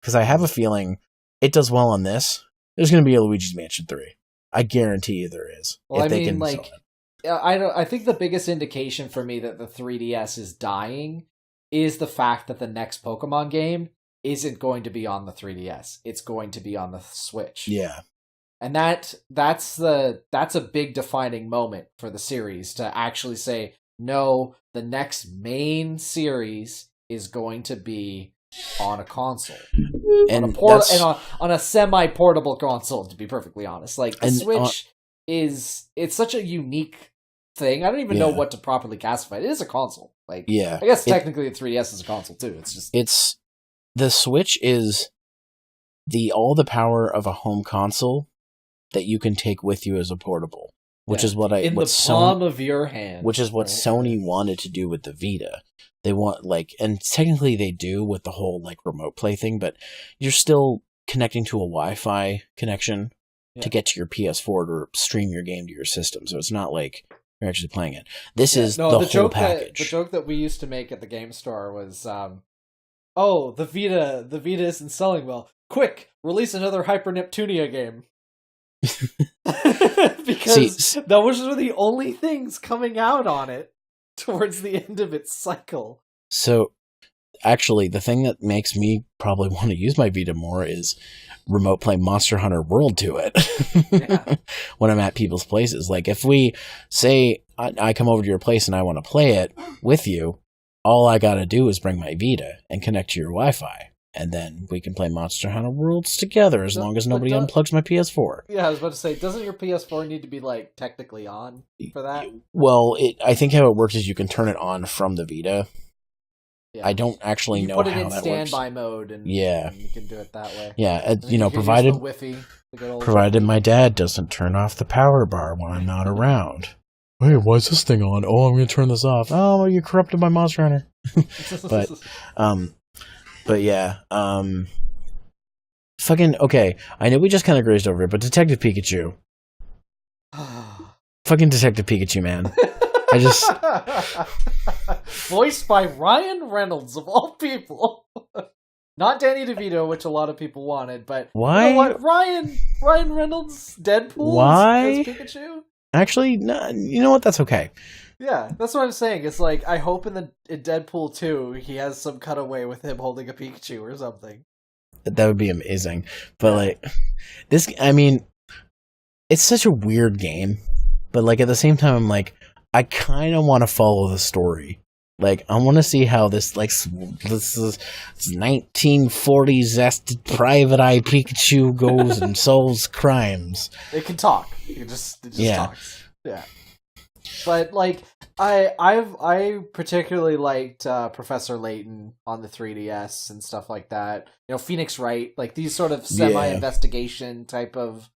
because I have a feeling it does well on this. There's going to be a Luigi's Mansion 3. I guarantee you there is. Well, I think the biggest indication for me that the 3DS is dying is the fact that the next Pokemon game isn't going to be on the 3DS. It's going to be on the Switch. Yeah. And that's a big defining moment for the series to actually say, no, the next main series is going to be on a console. And on a semi-portable console, to be perfectly honest. Like, the Switch it's such a unique thing. I don't even know what to properly classify. It is a console. Like, I guess technically the 3DS is a console too. The Switch is all the power of a home console that you can take with you as a portable, which is what the palm of your hand, which is what Sony wanted to do with the Vita. They want and technically they do with the whole remote play thing, but you're still connecting to a Wi-Fi connection to get to your PS4 to stream your game to your system. So it's not like you're actually playing it. This is the whole package. The joke that we used to make at the game store was, oh, the Vita isn't selling well. Quick, release another Hyper Neptunia game. Because those were the only things coming out on it towards the end of its cycle. So, actually, the thing that makes me probably want to use my Vita more is remote play Monster Hunter World to it when I'm at people's places. Like, if we say I come over to your place and I want to play it with you, all I gotta do is bring my Vita and connect to your Wi-Fi, and then we can play Monster Hunter Worlds together as long as nobody unplugs my PS4. Yeah, I was about to say, doesn't your PS4 need to be technically on for that? Well, I think how it works is you can turn it on from the Vita. Yeah. I don't actually know how that works. You put it in standby mode, and you can do it that way. Yeah, provided my dad doesn't turn off the power bar when I'm not around. Wait, why is this thing on? Oh, I'm going to turn this off. Oh, you corrupted my Monster Hunter. But yeah, fucking, okay, I know we just kind of grazed over it, but Detective Pikachu. Fucking Detective Pikachu, man. I just... Voiced by Ryan Reynolds, of all people. Not Danny DeVito, which a lot of people wanted, but... Why? You know what? Ryan Reynolds, Deadpool, why? as Pikachu? Actually, no, you know what? That's okay. Yeah, that's what I'm saying. It's I hope in Deadpool 2, he has some cutaway with him holding a Pikachu or something. That would be amazing. But, this, I mean, it's such a weird game. But, at the same time, I'm I kind of want to follow the story. I want to see how this is 1940s private eye Pikachu goes and solves crimes. It can talk. It just talks. Yeah. But I particularly liked Professor Layton on the 3DS and stuff like that. Phoenix Wright, these sort of semi-investigation type of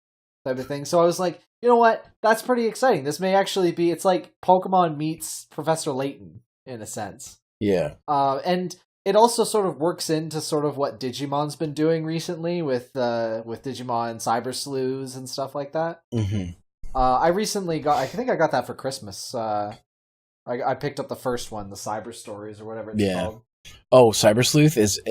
thing. So I was like, you know what? That's pretty exciting. This may actually be. It's like Pokemon meets Professor Layton in a sense. Yeah. And it also sort of works into sort of what Digimon's been doing recently with Digimon Cyber Sleuths and stuff like that. Mm-hmm. I recently I think I got that for Christmas. I picked up the first one, the Cyber Stories or whatever it's called. Oh, Cyber Sleuth is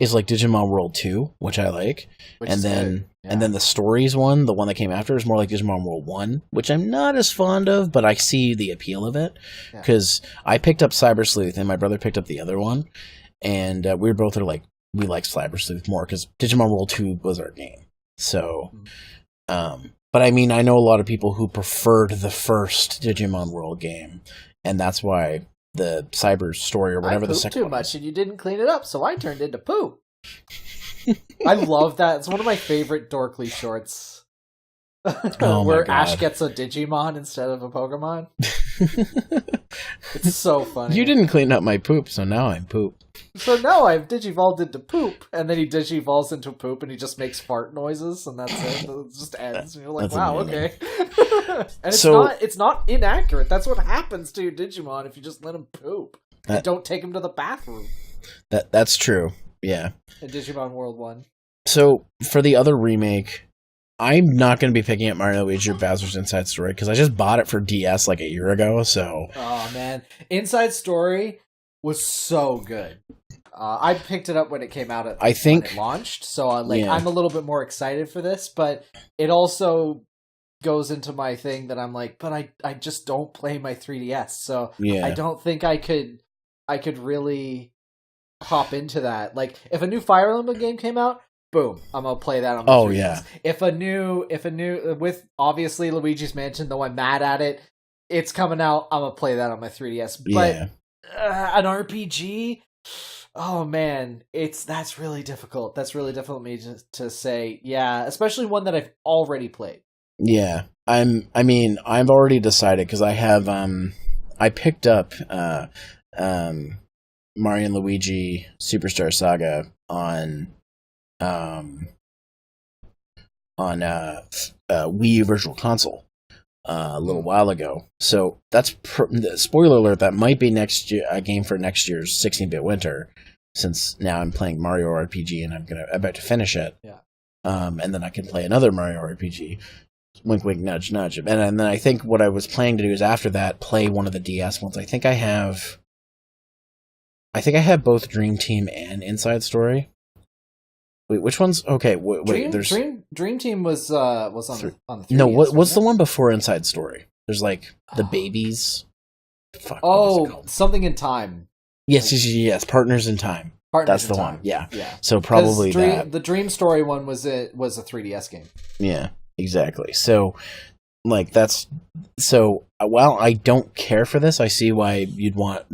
is like Digimon World 2, which I like. Which and is then good. Yeah. and then the Stories one, the one that came after, is more like Digimon World 1, which I'm not as fond of, but I see the appeal of it. Because I picked up Cyber Sleuth and my brother picked up the other one. And we were both like, we like Cyber Sleuth more because Digimon World 2 was our game. So, but I mean, I know a lot of people who preferred the first Digimon World game, and that's why the Cyber Story or whatever the second too much, and you didn't clean it up, so I turned into poop. I love that. It's one of my favorite Dorkly shorts. Where Ash gets a Digimon instead of a Pokemon. It's so funny. You didn't clean up my poop, so now I'm poop. So now I've digivolved into poop, and then he digivolves into poop, and he just makes fart noises, and that's it. It just ends, and you're like, wow, amazing. Okay. And it's not inaccurate. That's what happens to your Digimon if you just let him poop. And don't take him to the bathroom. That's true, yeah. In Digimon World 1. So, for the other remake, I'm not going to be picking up Mario Luigi or Bowser's Inside Story, because I just bought it for DS like a year ago, so... Oh, man. Inside Story was so good. I picked it up when it came out when it launched, so I'm a little bit more excited for this, but it also goes into my thing that I'm like, but I just don't play my 3DS, so I don't think I could really hop into that. Like, if a new Fire Emblem game came out, boom, I'm gonna play that on my 3DS. Yeah. If a new with obviously Luigi's Mansion, though I'm mad at it, it's coming out, I'm gonna play that on my 3DS. But an RPG, oh man, that's really difficult. That's really difficult for me to say. Yeah, especially one that I've already played. Yeah, I've already decided because I have I picked up Mario and Luigi Superstar Saga on Wii Virtual Console a little while ago. So that's spoiler alert. That might be a game for next year's 16-bit winter. Since now I'm playing Mario RPG and I'm about to finish it. Yeah. And then I can play another Mario RPG. Wink, wink, nudge, nudge. And then I think what I was planning to do is after that play one of the DS ones. I think I have both Dream Team and Inside Story. Wait, which one's okay? Wait, Dream Team was on the 3DS. No, what's the one before Inside Story? There's like the babies. Fuck. Something in Time. Yes. Partners in Time. That's the one. Yeah. So probably the Dream Story one was a 3DS game. Yeah, exactly. So while I don't care for this, I see why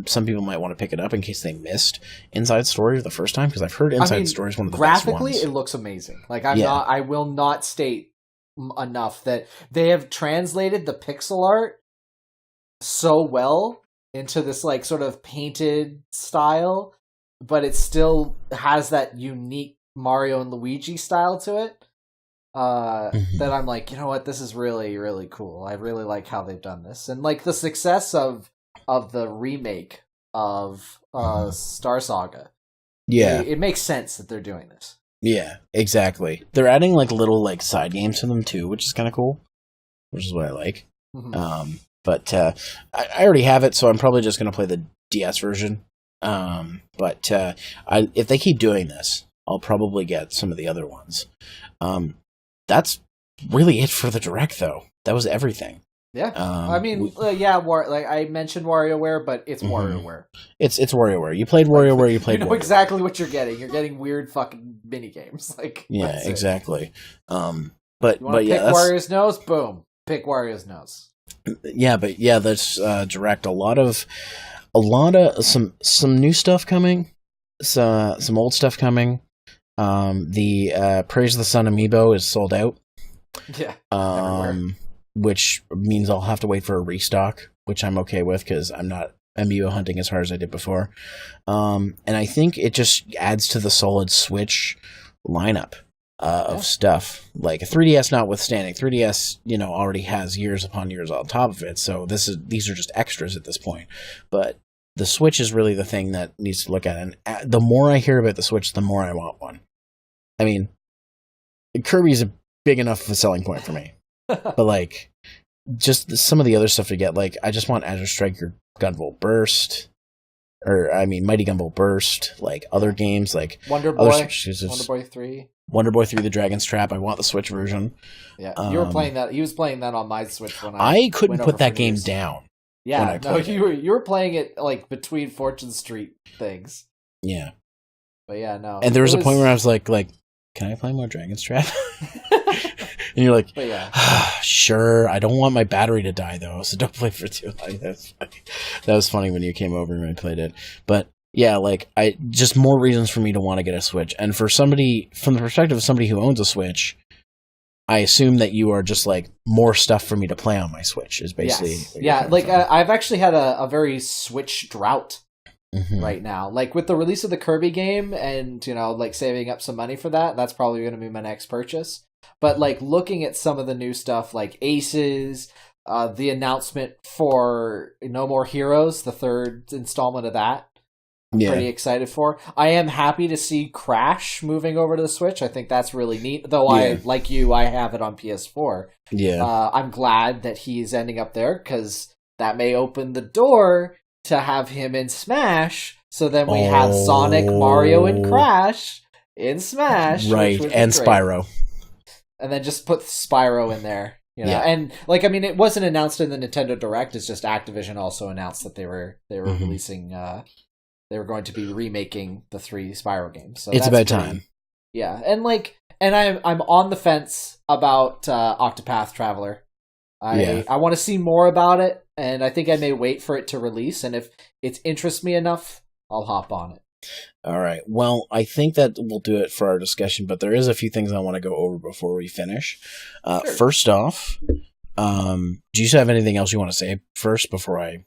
some people might want to pick it up in case they missed Inside Story the first time, because I've heard Inside Story is one of the best ones. Graphically, it looks amazing. Like I will not state enough that they have translated the pixel art so well into this like sort of painted style, but it still has that unique Mario and Luigi style to it. That I'm like, you know what, this is really, really cool. I really like how they've done this. And like the success of the remake of Star Saga. Yeah. It makes sense that they're doing this. Yeah, exactly. They're adding like little like side games to them too, which is kind of cool. Which is what I like. Mm-hmm. But I already have it, so I'm probably just going to play the DS version. But if they keep doing this, I'll probably get some of the other ones. That's really it for the Direct, though. That was everything. Yeah, I mentioned WarioWare, but it's WarioWare. It's WarioWare. You played WarioWare. You played. You know exactly what you're getting. You're getting weird fucking mini games. Like exactly. Pick Wario's nose. Boom. Pick Wario's nose. Yeah, but that's Direct. A lot of some new stuff coming. Some old stuff coming. The Praise the Sun amiibo is sold out. Yeah. Everywhere. Which means I'll have to wait for a restock, which I'm okay with because I'm not amiibo hunting as hard as I did before. And I think it just adds to the solid Switch lineup of stuff. Like a 3DS notwithstanding, 3DS already has years upon years on top of it, so these are just extras at this point. But the Switch is really the thing that needs to look at, and the more I hear about the Switch, the more I want one. I mean, Kirby's a big enough of a selling point for me. But like, just some of the other stuff to get, like I just want Azure Striker Gunvolt Burst. or I mean, Mighty Gumball Burst, like other games, like Wonder other Boy, Switch exclusives. Wonder Boy 3. Wonder Boy 3: The Dragon's Trap. I want the Switch version. Yeah, you were playing that. He was playing that on my Switch when I couldn't went put over that for game news. down. Yeah, no, you were playing it like between Fortune Street things. Yeah, but yeah, no. And there was a point where I was like, can I play more Dragon's Trap? And you're like, but yeah, sure. I don't want my battery to die though, so don't play for too long. That's funny. That was funny when you came over and I played it. But yeah, like I just more reasons for me to want to get a Switch. And for somebody, from the perspective of somebody who owns a Switch, I assume that you are just like more stuff for me to play on my Switch is basically. Yes. Yeah, like I've actually had a very Switch drought right now. Like with the release of the Kirby game and, like saving up some money for that, that's probably going to be my next purchase. But like looking at some of the new stuff like Aces, the announcement for No More Heroes, the third installment of that, I'm pretty excited for. I am happy to see Crash moving over to the Switch. I think that's really neat. Though I have it on PS4. Yeah. I'm glad that he's ending up there because that may open the door to have him in Smash. So then we have Sonic, Mario, and Crash in Smash. Right, and Spyro. And then just put Spyro in there. Yeah. And like, I mean, it wasn't announced in the Nintendo Direct. It's just Activision also announced that they were releasing. They were going to be remaking the 3 Spyro games. So it's about time. Yeah, and I'm on the fence about Octopath Traveler. I want to see more about it, and I think I may wait for it to release. And if it interests me enough, I'll hop on it. All right. Well, I think that will do it for our discussion, but there is a few things I want to go over before we finish. Sure. First off, do you have anything else you want to say first before I,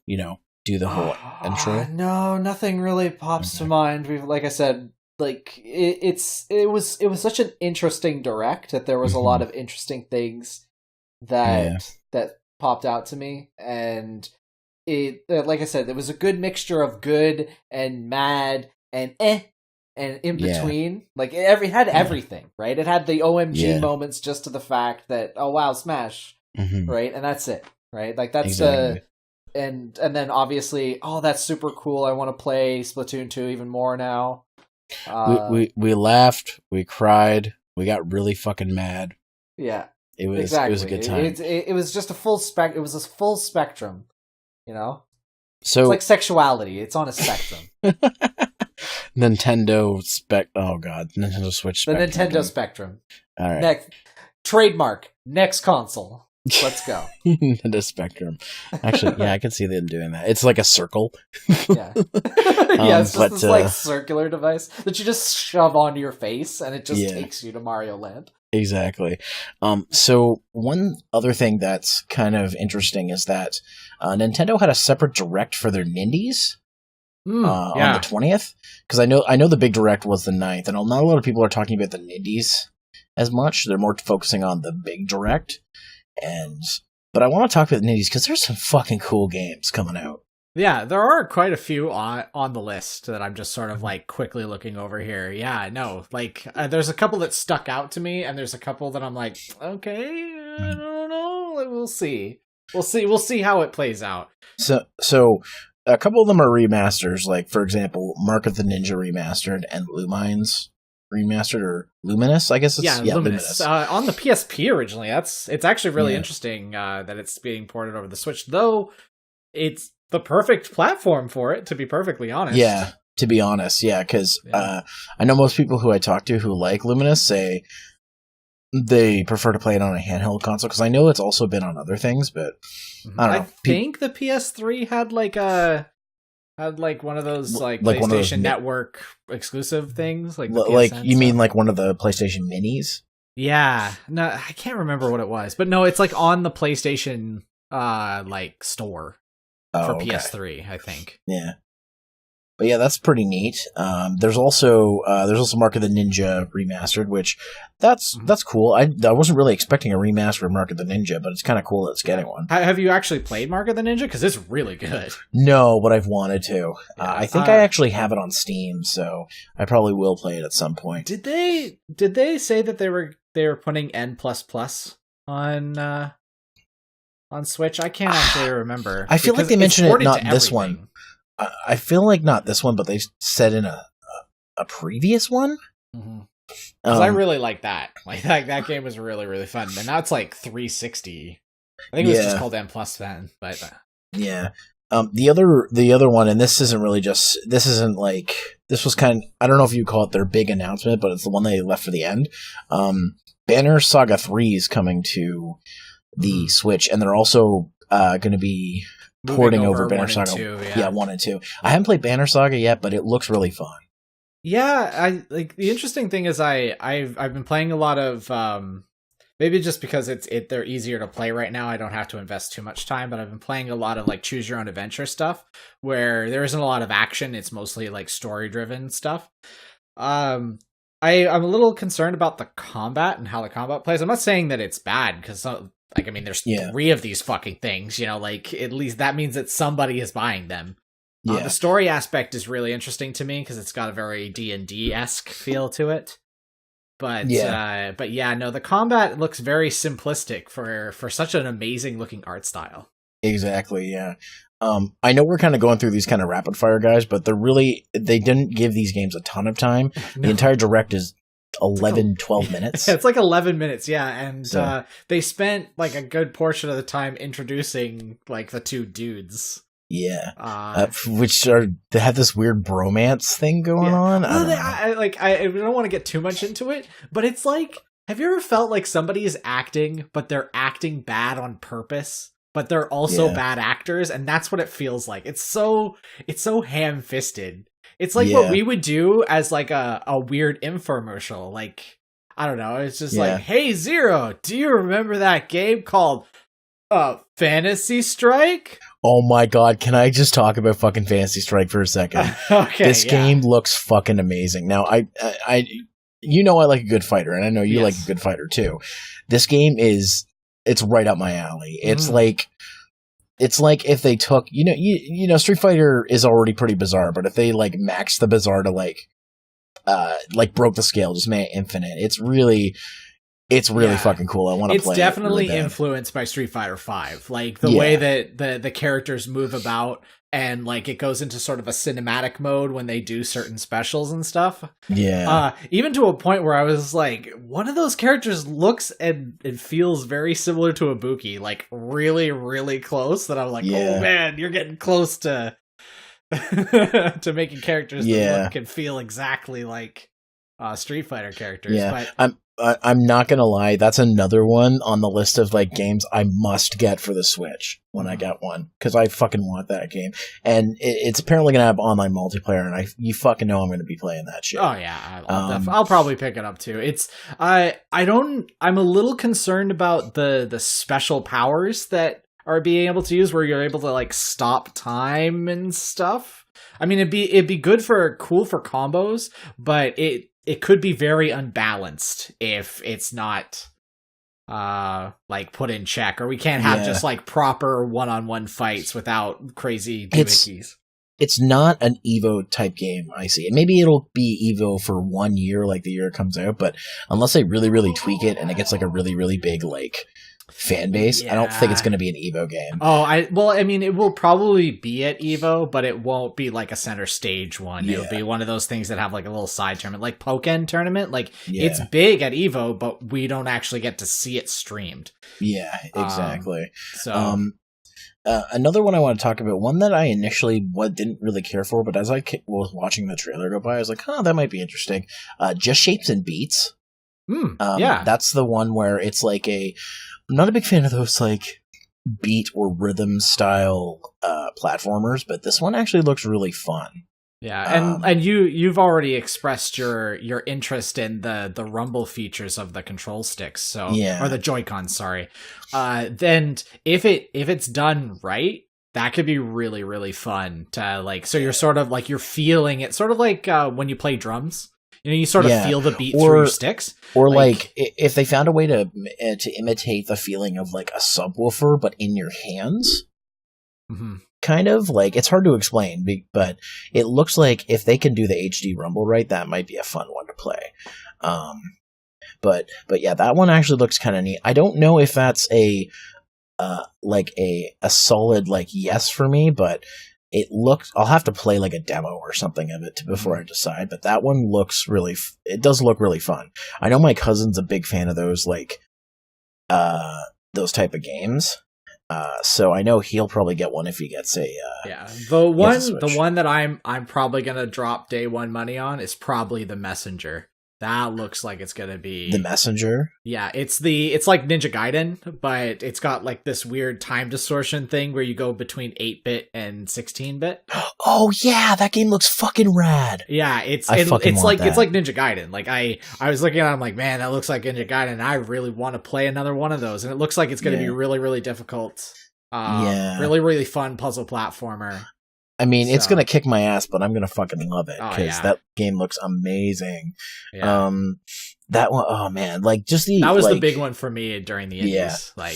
do the whole intro? No, nothing really pops to mind. Like I said, like it was such an interesting direct that there was a lot of interesting things that popped out to me, and it, like I said, it was a good mixture of good and mad and and in between. Like it had everything, right? It had the OMG moments just to the fact that, oh wow, Smash, right? And that's it, right? Like that's and then obviously, oh, that's super cool. I want to play Splatoon 2 even more now. We laughed, we cried, we got really fucking mad. Yeah, it was a good time. It was just a full It was a full spectrum, So it's like sexuality. It's on a spectrum. Nintendo Switch Spectrum. The Nintendo Spectrum. All right. Next trademark. Next console. Let's go. Nintendo Spectrum. Actually, I can see them doing that. It's like a circle. Yeah. It's just this like circular device that you just shove onto your face and it just takes you to Mario Land. Exactly. So one other thing that's kind of interesting is that Nintendo had a separate direct for their Nindies on the 20th. Because I know the big direct was the 9th, and not a lot of people are talking about the Nindies as much. They're more focusing on the big direct. But I want to talk about the Nindies because there's some fucking cool games coming out. Yeah, there are quite a few on the list that I'm just sort of like quickly looking over here. Yeah, no, like there's a couple that stuck out to me, and there's a couple that I'm like, okay, I don't know, we'll see how it plays out. So a couple of them are remasters, like for example, Mark of the Ninja remastered and Lumines remastered, or Luminous, I guess it's Luminous. On the PSP originally. It's actually really interesting that it's being ported over the Switch, though it's the perfect platform for it, to be perfectly honest. Yeah, to be honest, because I know most people who I talk to who like Luminous say they prefer to play it on a handheld console, because I know it's also been on other things, but I don't know. I think the PS3 had one of those like PlayStation those Network exclusive things, like you mean like one of the PlayStation Minis? Yeah, no, I can't remember what it was, but no, it's like on the PlayStation like store for PS3, I think. Yeah, but yeah, that's pretty neat. There's also Mark of the Ninja remastered, which that's cool. I wasn't really expecting a remaster of Mark of the Ninja, but it's kind of cool that it's getting one. Have you actually played Mark of the Ninja? Because it's really good. No, but I've wanted to. I think I actually have it on Steam, so I probably will play it at some point. Did they say that they were putting N++ on Switch? I can't actually remember. I feel like they mentioned it, not this one. I feel like not this one, but they said in a previous one. Because I really like that. Like that game was really, really fun. And now it's like 360. I think it was just called M Plus then, but yeah. The other one, and this isn't like, this was kind of, I don't know if you call it their big announcement, but it's the one they left for the end. Banner Saga 3 is coming to the Switch, and they're also going to be porting over Banner Saga 1 and 2. I haven't played Banner Saga yet, but it looks really fun. Yeah, I like the interesting thing is I've been playing a lot of maybe just because they're easier to play right now. I don't have to invest too much time, but I've been playing a lot of like choose your own adventure stuff where there isn't a lot of action. It's mostly like story driven stuff. I'm a little concerned about the combat and how the combat plays. I'm not saying that it's bad because like I mean there's 3 of these fucking things, you know, like at least that means that somebody is buying them. The story aspect is really interesting to me because it's got a very D&D-esque feel to it. But no, the combat looks very simplistic for such an amazing looking art style. Exactly, yeah. I know we're kind of going through these kind of rapid fire guys, but they didn't give these games a ton of time. No. The entire direct is 12 minutes. It's like 11 minutes, yeah. And they spent like a good portion of the time introducing like the 2 dudes. Yeah, they have this weird bromance thing going on. I don't want to get too much into it, but it's like, have you ever felt like somebody is acting, but they're acting bad on purpose, but they're also bad actors, and that's what it feels like. It's so ham-fisted. It's like what we would do as like a weird infomercial. Like, I don't know. It's just like, hey Zero, do you remember that game called Fantasy Strike? Oh my god, can I just talk about fucking Fantasy Strike for a second? Okay, this game looks fucking amazing. Now, I I like a good fighter, and I know you like a good fighter too. This game it's right up my alley. It's like if they took, Street Fighter is already pretty bizarre, but if they like maxed the bizarre to like broke the scale, just made it infinite. It's really fucking cool. I want to play it. It's definitely influenced by Street Fighter V. Like the way that the characters move about, and like it goes into sort of a cinematic mode when they do certain specials and stuff. Yeah. Even to a point where I was like, one of those characters looks and it feels very similar to Ibuki, like really, really close. That I'm like, oh man, you're getting close to to making characters that look and feel exactly like Street Fighter characters. Yeah. But I'm not gonna lie, that's another one on the list of like games I must get for the Switch when I get one, because I fucking want that game, and it's apparently gonna have online multiplayer, and you fucking know I'm gonna be playing that shit. Oh yeah, I'll probably pick it up too. I'm a little concerned about the special powers that are being able to use, where you're able to like stop time and stuff. I mean, it'd be cool for combos, but it could be very unbalanced if it's not like put in check, or we can't have just like proper one-on-one fights without crazy doohickeys. It's not an Evo type game, I see. And maybe it'll be Evo for 1 year, like the year it comes out, but unless they really, really tweak it and it gets like a really, really big like fan base, I don't think it's going to be an Evo game. I mean, it will probably be at Evo, but it won't be like a center stage one. It'll be one of those things that have like a little side tournament, like Pokken tournament. Like it's big at Evo, but we don't actually get to see it streamed. Yeah, exactly. Another one I want to talk about, one that I initially didn't really care for, but as I was watching the trailer go by, I was like, that might be interesting. Just Shapes and Beats. That's the one where it's like I'm not a big fan of those like beat or rhythm style platformers, but this one actually looks really fun. Yeah, and you've already expressed your interest in the rumble features of the control sticks, or the Joy-Con, sorry. Then if it's done right, that could be really, really fun to like. So you're sort of like you're feeling it, sort of like when you play drums. You sort of feel the beat through your sticks. Or like if they found a way to imitate the feeling of like a subwoofer, but in your hands. Mm-hmm. Kind of like, it's hard to explain, but it looks like if they can do the HD Rumble right, that might be a fun one to play. But yeah, that one actually looks kind of neat. I don't know if that's a solid like yes for me, but It looks. I'll have to play like a demo or something of it before I decide. But that one looks really. It does look really fun. I know my cousin's a big fan of those those type of games. So I know he'll probably get one if he gets a. The one that I'm probably gonna drop day one money on is probably the Messenger. That looks like it's gonna be the Messenger. Yeah, it's like Ninja Gaiden, but it's got like this weird time distortion thing where you go between 8-bit and 16-bit. Oh yeah, that game looks fucking rad. Yeah, it's like Ninja Gaiden. Like I was looking at it, I'm like, man, that looks like Ninja Gaiden. I really want to play another one of those, and it looks like it's gonna be really, really difficult. Really, really fun puzzle platformer. I mean, it's gonna kick my ass, but I'm gonna fucking love it because that game looks amazing. Yeah. That one, oh man, like just that was the big one for me during the Indies, for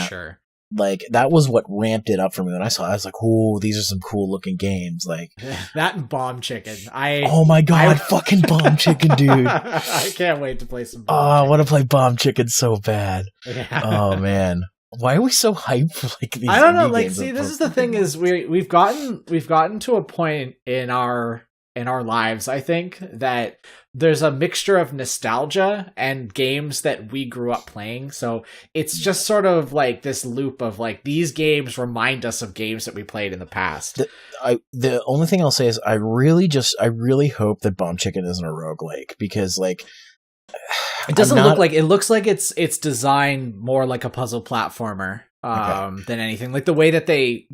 sure. Like that was what ramped it up for me when I saw it. I was like, "Oh, these are some cool looking games." Like that and Bomb Chicken. Oh my god, fucking Bomb Chicken, dude! I can't wait to play some. I want to play Bomb Chicken so bad. Yeah. Oh man. Why are we so hyped for like these? I don't know. Like, see, this is the thing: is we've gotten to a point in our lives, I think, that there's a mixture of nostalgia and games that we grew up playing. So it's just sort of like this loop of like these games remind us of games that we played in the past. The only thing I'll say is I really hope that Bomb Chicken isn't a roguelike because like. It doesn't look like it looks like it's designed more like a puzzle platformer than anything. Like the way that they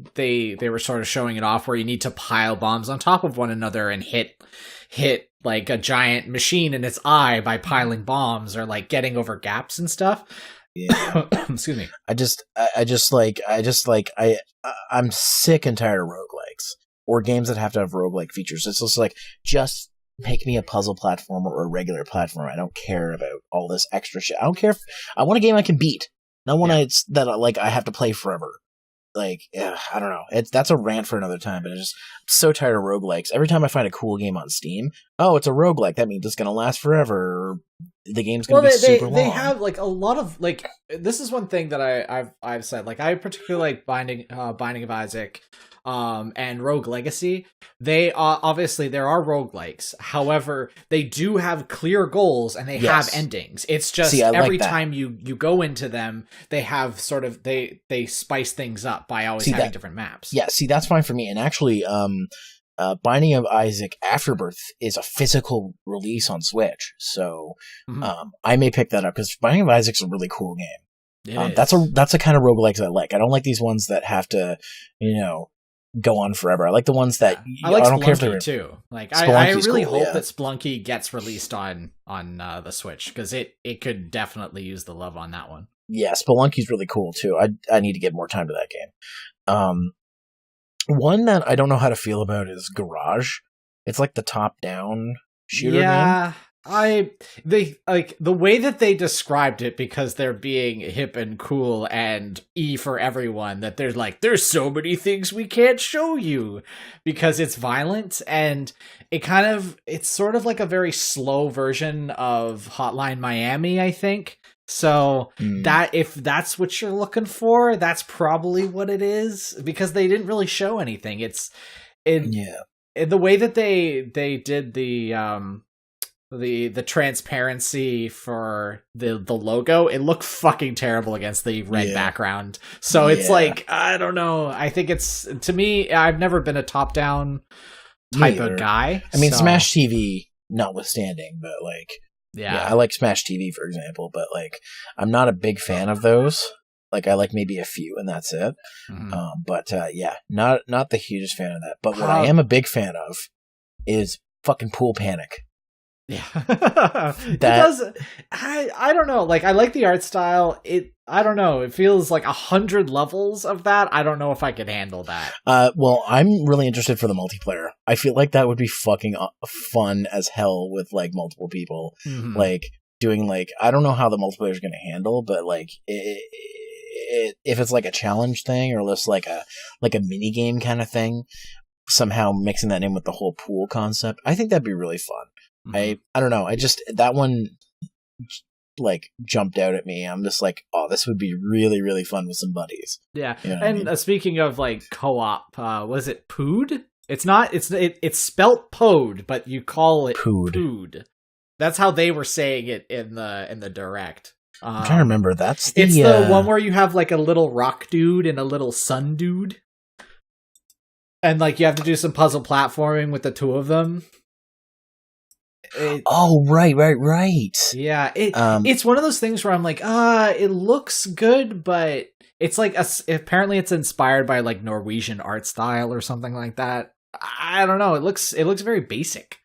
were sort of showing it off, where you need to pile bombs on top of one another and hit like a giant machine in its eye by piling bombs or like getting over gaps and stuff. Yeah. Excuse me. I'm sick and tired of roguelikes or games that have to have roguelike features. It's just like make me a puzzle platformer or a regular platformer. I don't care about all this extra shit. I don't care if I want a game I can beat. Not one that I have to play forever. Like, I don't know. That's a rant for another time, but I'm so tired of roguelikes. Every time I find a cool game on Steam, it's a roguelike. That means it's going to last forever. Or the game's going to be super long. They have like a lot of like, this is one thing that I've said. Like, I particularly like Binding of Isaac. And Rogue Legacy, they obviously there are roguelikes. However, they do have clear goals and they have endings. It's just every time you go into them, they have sort of they spice things up by always having different maps. Yeah, see, that's fine for me. And actually, Binding of Isaac Afterbirth is a physical release on Switch, so I may pick that up because Binding of Isaac's a really cool game. That's a kind of roguelikes I like. I don't like these ones that have to, go on forever. I like the ones that I don't care if they're too. Like I really hope that Spelunky gets released on the Switch because it could definitely use the love on that one. Yeah, Spelunky's really cool too. I need to get more time to that game. One that I don't know how to feel about is Garage. It's like the top down shooter game. They like the way that they described it because they're being hip and cool and for everyone, that there's there's so many things we can't show you because it's violent, and it's sort of like a very slow version of Hotline Miami, I think. So that if that's what you're looking for, that's probably what it is, because they didn't really show anything. The way that they did the transparency for the logo, it looked fucking terrible against the red background. So it's like, I don't know. I think to me, I've never been a top down type of guy. I mean, Smash TV notwithstanding, but I like Smash TV, for example, but I'm not a big fan of those. I like maybe a few, and that's it. But not the hugest fan of that. But what I am a big fan of is fucking Pool Panic. Yeah. It does. I don't know. I like the art style. I don't know. It feels like 100 levels of that. I don't know if I could handle that. Well, I'm really interested for the multiplayer. I feel like that would be fucking fun as hell with multiple people. Doing I don't know how the multiplayer is going to handle, but if it's a challenge thing or just like a mini game kind of thing, somehow mixing that in with the whole pool concept, I think that'd be really fun. I don't know. That one like jumped out at me. I'm just like, oh, this would be really, really fun with some buddies. Yeah. You know what I And mean? speaking of like co-op, was it Pood? It's not. It's spelt Pod, but you call it Pood. Pood. That's how they were saying it in the direct. I'm trying to remember. That's It's the one where you have like a little rock dude and a little sun dude, and like you have to do some puzzle platforming with the two of them. Oh, right. Yeah, it's one of those things where I'm like, it looks good, but it's like apparently it's inspired by like Norwegian art style or something like that. I don't know. It looks very basic.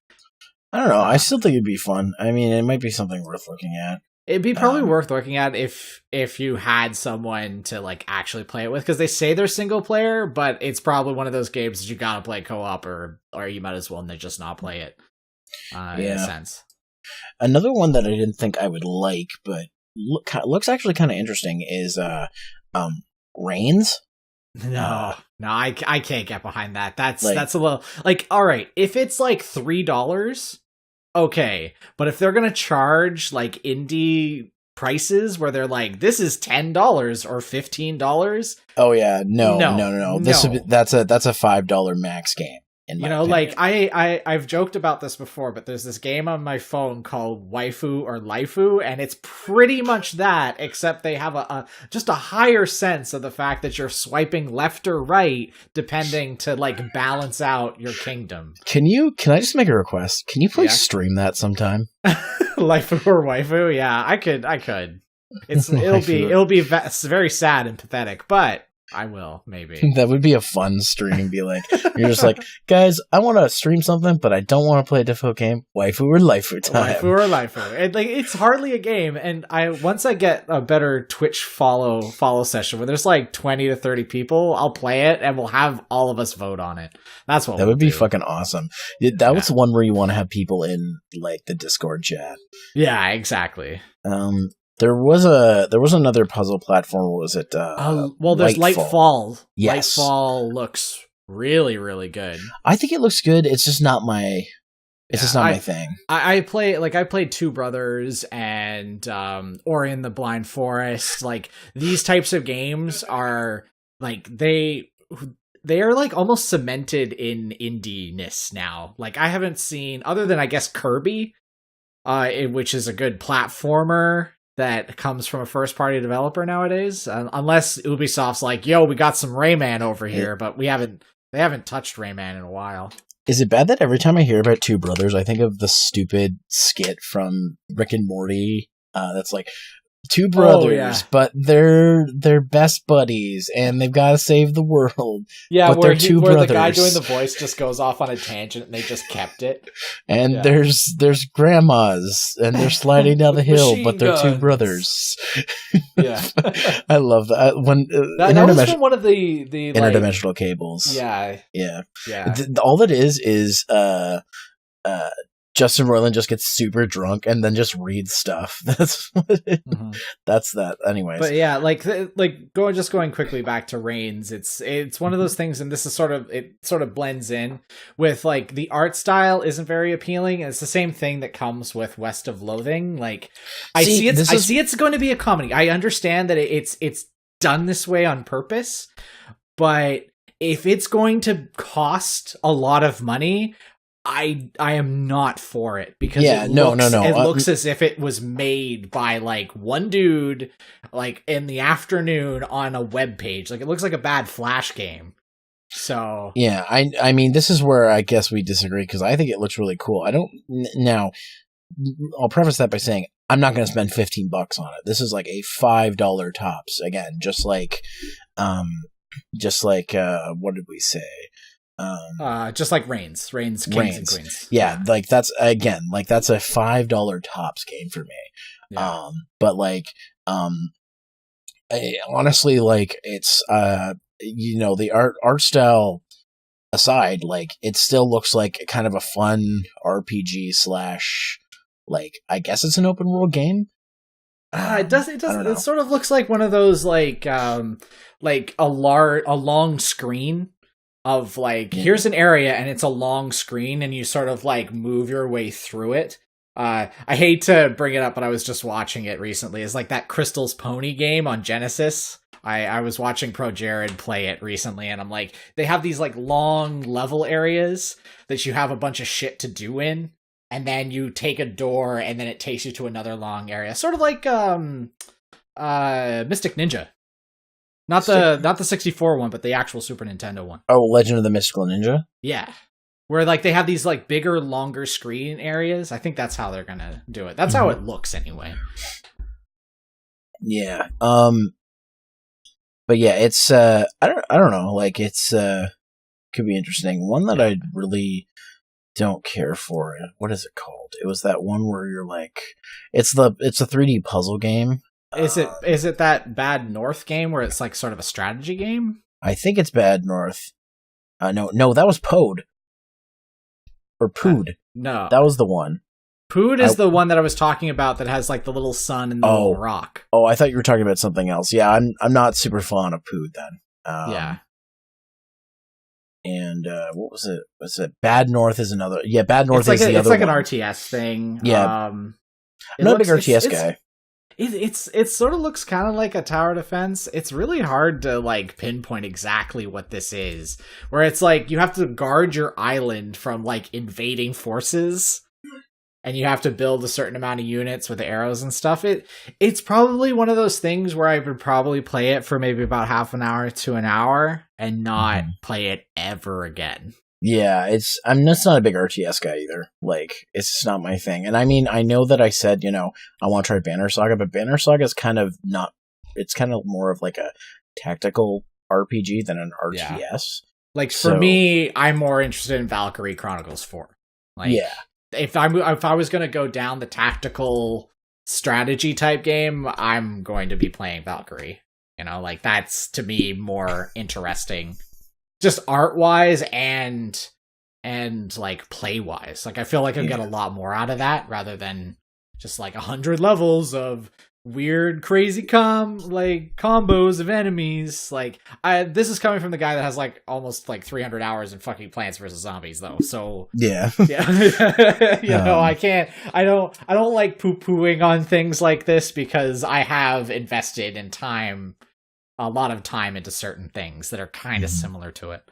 I don't know. I still think it'd be fun. I mean, it might be something worth looking at. It'd be probably worth looking at if you had someone to like actually play it with, because they say they're single player, but it's probably one of those games that you gotta play co-op, or you might as well just not play it. In a sense. Another one that I didn't think I would like, but looks actually kind of interesting is Reigns. No, I can't get behind that. That's a little like, all right, if it's like $3, okay, but if they're gonna charge like indie prices where they're like, this is $10 or $15. Oh yeah, no. That's a $5 max game. You know, like I've joked about this before, but there's this game on my phone called Waifu or Lifu, and it's pretty much that, except they have a just a higher sense of the fact that you're swiping left or right depending to like balance out your kingdom. Can I just make a request? Can you please stream that sometime? Lifu or Waifu? Yeah, I could. It'll be very sad and pathetic, but I will, maybe. That would be a fun stream. Be like, you're just like, guys, I want to stream something, but I don't want to play a difficult game. Waifu or Lifu time. Waifu or Lifu. It's hardly a game, and once I get a better Twitch follow session where there's like 20 to 30 people, I'll play it, and we'll have all of us vote on it. That's what. That would be fucking awesome. That was the one where you want to have people in like the Discord chat. Yeah, exactly. There was another puzzle platform. What was it? There's Lightfall. Yes. Lightfall looks really, really good. I think it looks good. It's just not my. My thing. I played Two Brothers and Ori and the Blind Forest. Like these types of games are like they are like almost cemented in indie-ness now. Like I haven't seen, other than I guess Kirby, which is a good platformer that comes from a first-party developer nowadays, unless Ubisoft's like, "Yo, we got some Rayman over here," but they haven't touched Rayman in a while. Is it bad that every time I hear about Two Brothers, I think of the stupid skit from Rick and Morty? That's like two brothers, but they're best buddies, and they've got to save the world. Yeah, but where they're two brothers. The guy doing the voice just goes off on a tangent, and they just kept it. And there's grandmas, and they're sliding down the hill, but they're two brothers. Yeah, I love that. That was from one of the interdimensional cables. Yeah. All that is Justin Roiland just gets super drunk and then just reads stuff. That's that's that. Anyways, but yeah, going quickly back to Reigns. It's one of those things, and this is sort of blends in with like the art style isn't very appealing, and it's the same thing that comes with West of Loathing. Like I see it's going to be a comedy. I understand that it's done this way on purpose, but if it's going to cost a lot of money, I am not for it, because it looks as if it was made by like one dude like in the afternoon on a web page. Like it looks like a bad Flash game. So yeah, I mean, this is where I guess we disagree, because I think it looks really cool. Now I'll preface that by saying I'm not going to spend $15 on it. This is like a $5 tops. Again, just like what did we say? Just like Reigns, Kings and Queens. Yeah, like that's a $5 tops game for me. Yeah. But like, honestly, like it's the art style aside, like it still looks like kind of a fun RPG / like I guess it's an open world game. It does. It sort of looks like one of those like a long screen of like, here's an area and it's a long screen and you sort of like move your way through it. I hate to bring it up, but I was just watching it recently. It's like that Crystal's Pony game on Genesis. I was watching Pro Jared play it recently, and I'm like, they have these like long level areas that you have a bunch of shit to do in, and then you take a door, and then it takes you to another long area, sort of like Mystic Ninja, not the 64 one, but the actual Super Nintendo one. Oh, Legend of the Mystical Ninja. Yeah, where like they have these like bigger, longer screen areas. I think that's how they're gonna do it. That's how it looks anyway. Yeah. But yeah, it's I don't know, like it's could be interesting. One that I really don't care for. What is it called? It was that one where you're like, it's a 3D puzzle game. Is it that Bad North game where it's like sort of a strategy game? I think it's Bad North. No, that was Pode. Or Pood. No. That was the one. Pood is the one that I was talking about that has like the little sun and the little rock. Oh, I thought you were talking about something else. Yeah, I'm not super fond of Pood then. Yeah. And what was it? Was it Bad North is another? Yeah, Bad North is the other one. It's like an RTS thing. Yeah. I'm not a big RTS guy. It sort of looks kind of like a tower defense. It's really hard to like pinpoint exactly what this is. Where it's like you have to guard your island from like invading forces, and you have to build a certain amount of units with arrows and stuff. It's probably one of those things where I would probably play it for maybe about half an hour to an hour and not play it ever again. Yeah, I'm just not a big RTS guy either. Like, it's just not my thing. And I mean, I know that I said, I want to try Banner Saga, but Banner Saga is kind of not, it's kind of more of like a tactical RPG than an RTS. Yeah. Like, for me, I'm more interested in Valkyrie Chronicles 4. Like, yeah. If I was going to go down the tactical strategy type game, I'm going to be playing Valkyrie. Like, that's, to me, more interesting. Just art-wise and like play-wise. Like I feel like I get a lot more out of that rather than just like 100 levels of weird, crazy combos of enemies. Like this is coming from the guy that has like almost like 300 hours in fucking Plants vs Zombies though. So yeah. I don't like poo-pooing on things like this because I have invested in a lot of time into certain things that are kind of similar to it.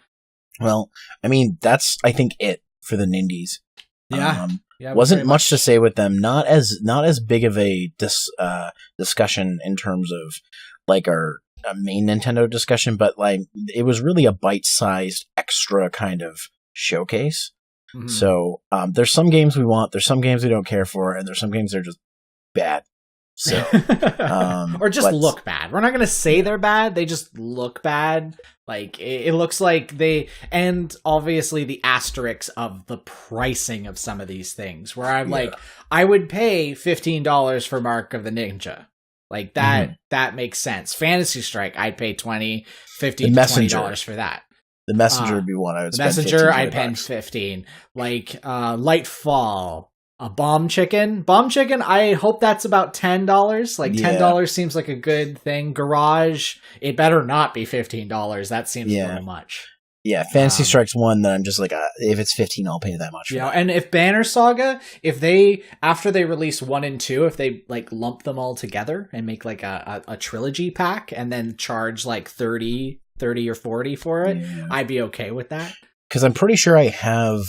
Well, I mean, that's, I think, it for the Nindies. Yeah. Wasn't much to say with them. Not as big of a discussion in terms of like our main Nintendo discussion, but like it was really a bite-sized extra kind of showcase. Mm-hmm. So there's some games we want, there's some games we don't care for, and there's some games that are just bad. So, or just look bad. We're not going to say they're bad. They just look bad. Like it looks like and obviously the asterisks of the pricing of some of these things where I'm like, I would pay $15 for Mark of the Ninja. Like that makes sense. Fantasy Strike, I'd pay $15 to $20 for that. The Messenger would be one I would spend. Messenger, I'd pay 15. Like Lightfall. A Bomb Chicken, I hope that's about $10. Like $10 seems like a good thing. Garage, it better not be $15. That seems a little much. Yeah, Fantasy Strike's one that I'm just like, if it's 15, I'll pay that much. And if Banner Saga, if they after they release 1 and 2, if they like lump them all together and make like a trilogy pack and then charge like 30 or 40 for it, I'd be okay with that. Because I'm pretty sure I have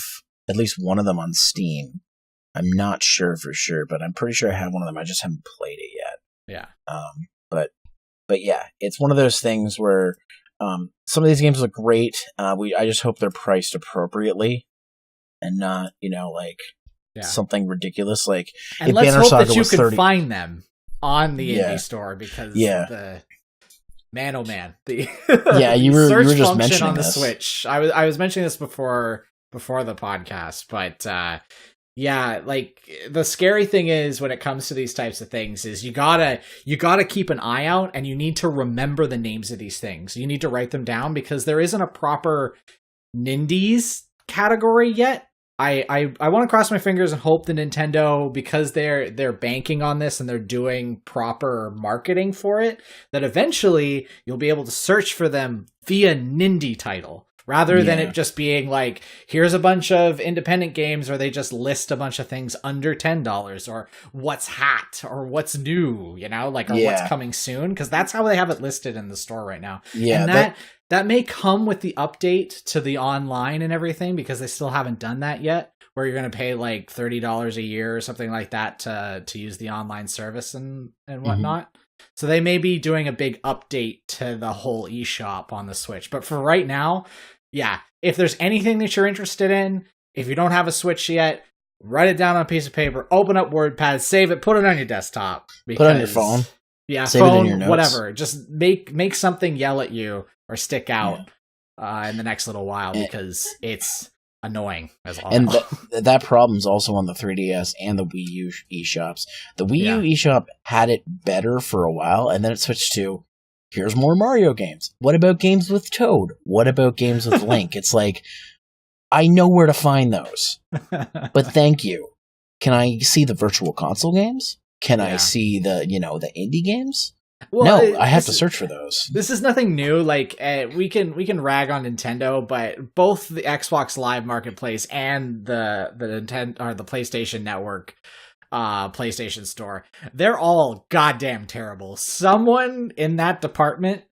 at least one of them on Steam. I'm not sure for sure, but I'm pretty sure I have one of them. I just haven't played it yet. Yeah. But yeah, it's one of those things where some of these games look great. I just hope they're priced appropriately and not, something ridiculous. Like, and let's hope that you can find them on the indie store because the man, oh man, the you were just mentioning on the Switch. I was mentioning this before the podcast, but like the scary thing is when it comes to these types of things is you gotta keep an eye out and you need to remember the names of these things. You need to write them down because there isn't a proper Nindies category yet. I want to cross my fingers and hope the Nintendo, because they're banking on this and they're doing proper marketing for it, that eventually you'll be able to search for them via Nindie title. rather than Yeah. it just being like, here's a bunch of independent games where they just list a bunch of things under $10 or what's hot or what's new, or what's Yeah. coming soon, because that's how they have it listed in the store right now. Yeah, And that may come with the update to the online and everything, because they still haven't done that yet, where you're going to pay like $30 a year or something like that to use the online service and whatnot. So they may be doing a big update to the whole eShop on the Switch. But for right now, yeah, if there's anything that you're interested in, if you don't have a Switch yet, write it down on a piece of paper, open up WordPad, save it, put it on your desktop. Put it on your phone. Yeah, save phone, it in your notes. whatever. Just make something yell at you or stick out in the next little while, because it's annoying as all. And that problem's also on the 3DS and the Wii U eShops. The Wii U eShop had it better for a while, and then it switched to, here's more Mario games. What about games with Toad? What about games with Link? It's like, I know where to find those, but thank you. Can I see the Virtual Console games? Can I see the indie games? Well, no, I have to search for those. This is nothing new. Like we can rag on Nintendo, but both the Xbox Live Marketplace and the Nintendo or the PlayStation Network, PlayStation Store, they're all goddamn terrible. Someone in that department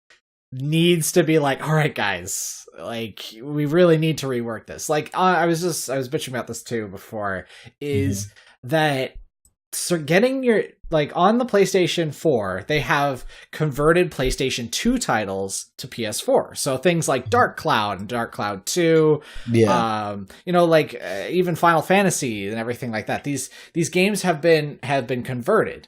needs to be like, all right, guys, like we really need to rework this. Like I was bitching about this too before. Is that so getting your, like, on the PlayStation 4, they have converted PlayStation 2 titles to PS4. So things like Dark Cloud and Dark Cloud 2, even Final Fantasy and everything like that. These games have been converted.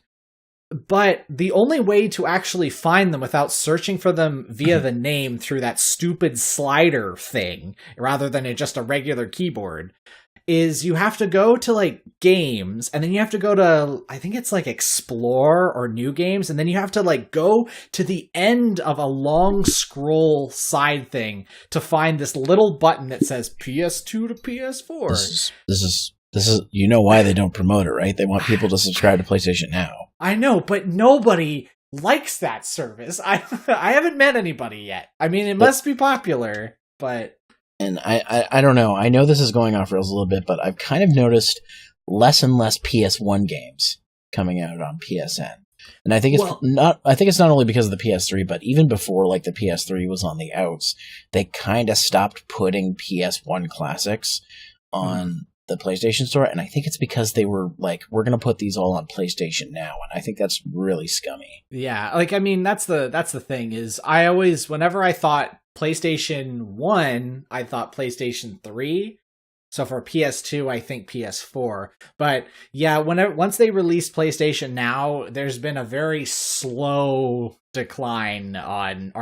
But the only way to actually find them without searching for them via the name through that stupid slider thing, rather than just a regular keyboard, is you have to go to like games, and then you have to go to, I think it's like explore or new games, and then you have to like go to the end of a long scroll side thing to find this little button that says PS2 to PS4. This is you know why they don't promote it, right? They want people to subscribe to PlayStation Now. I know, but nobody likes that service. I haven't met anybody yet. I mean, it must be popular, but... And I don't know. I know this is going off rails a little bit, but I've kind of noticed less and less PS1 games coming out on PSN. And I think it's not only because of the PS3, but even before like the PS3 was on the outs, they kind of stopped putting PS1 classics on the PlayStation Store, and I think it's because they were like, we're going to put these all on PlayStation Now, and I think that's really scummy. Yeah, like I mean, that's the thing is, I always, whenever I thought PlayStation 1, I thought PlayStation 3. So for PS2, I think PS4. But yeah, once they released PlayStation Now, there's been a very slow incline on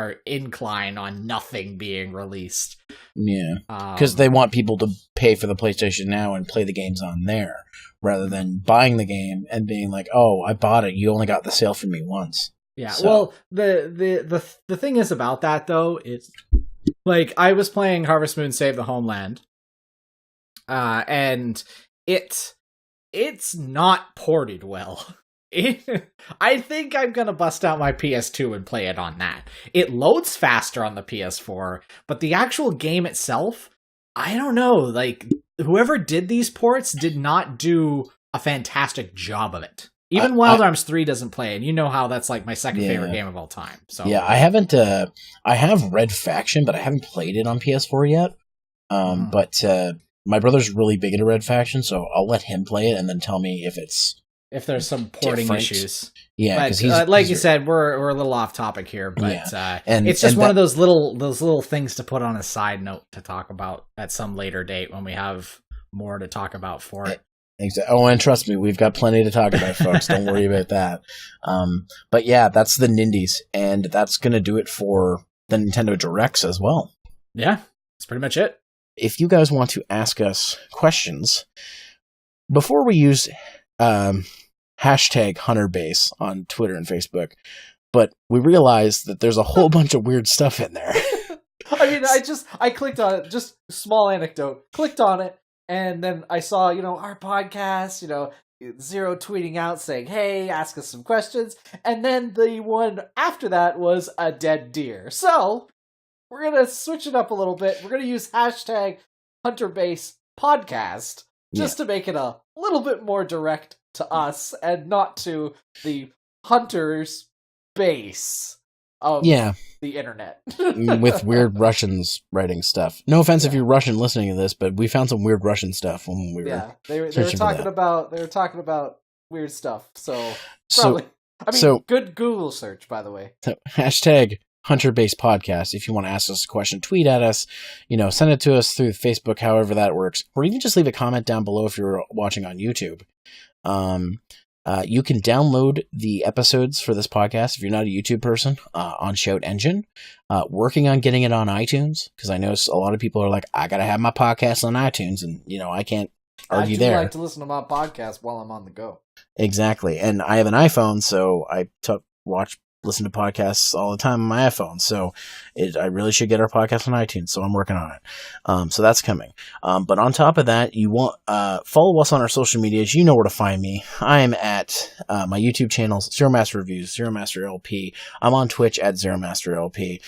nothing being released. Yeah, because they want people to pay for the PlayStation Now and play the games on there, rather than buying the game and being like, "Oh, I bought it. You only got the sale from me once." Yeah. So. Well, the thing is about that though is, like, I was playing Harvest Moon: Save the Homeland. And it's not ported well. I think I'm gonna bust out my PS2 and play it on that. It loads faster on the PS4, but the actual game itself, I don't know. Like, whoever did these ports did not do a fantastic job of it. Even Wild Arms 3 doesn't play, and you know how that's like my second favorite game of all time. So yeah, I haven't. I have Red Faction, but I haven't played it on PS4 yet. But my brother's really big into Red Faction, so I'll let him play it and then tell me if there's some porting issues. Yeah, because you said, we're a little off topic here, but it's just one of those little things to put on a side note to talk about at some later date when we have more to talk about for it. Exactly. Oh, and trust me, we've got plenty to talk about, folks. Don't worry about that. But yeah, that's the Nindies, and that's going to do it for the Nintendo Directs as well. Yeah, that's pretty much it. If you guys want to ask us questions, before we use hashtag HunterBase on Twitter and Facebook, but we realized that there's a whole bunch of weird stuff in there. I mean, I clicked on it, just small anecdote, clicked on it, and then I saw, our podcast, Zero tweeting out saying, hey, ask us some questions, and then the one after that was a dead deer. So... we're gonna switch it up a little bit. We're gonna use hashtag HunterBasePodcast just to make it a little bit more direct to us and not to the hunters base of the internet. With weird Russians writing stuff. No offense if you're Russian listening to this, but we found some weird Russian stuff when we were they were talking about weird stuff. So probably good Google search, by the way. So, hashtag HunterBase Podcast. If you want to ask us a question, tweet at us, send it to us through Facebook, however that works, or even just leave a comment down below if you're watching on YouTube. You can download the episodes for this podcast if you're not a YouTube person on Shout Engine. Working on getting it on iTunes, because I know a lot of people are like, I gotta have my podcast on iTunes, and I can't argue there. I like to listen to my podcast while I'm on the go. Exactly, and I have an iPhone, so I listen to podcasts all the time on my iPhone, so I really should get our podcast on iTunes, so I'm working on it. So that's coming. But on top of that, you want follow us on our social medias. You know where to find me. I am at my YouTube channels, Zeromaster Reviews, Zeromaster LP. I'm on Twitch at Zeromaster LP.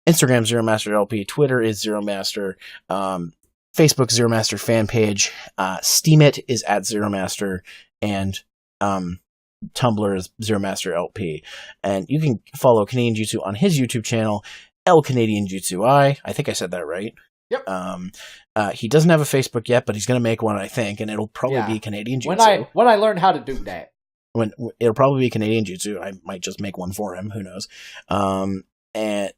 Instagram, Zeromaster LP. Twitter is Zeromaster. Facebook, Zeromaster fan page. Steemit is at Zeromaster. And Tumblr is Zeromaster LP, and you can follow Canadian Jutsu on his YouTube channel, L Canadian Jutsu I think I said that right. Yep. He doesn't have a Facebook yet, but he's gonna make one, I think, and it'll probably be Canadian Jutsu. When I learn how to do that, when it'll probably be Canadian Jutsu. I might just make one for him. Who knows? And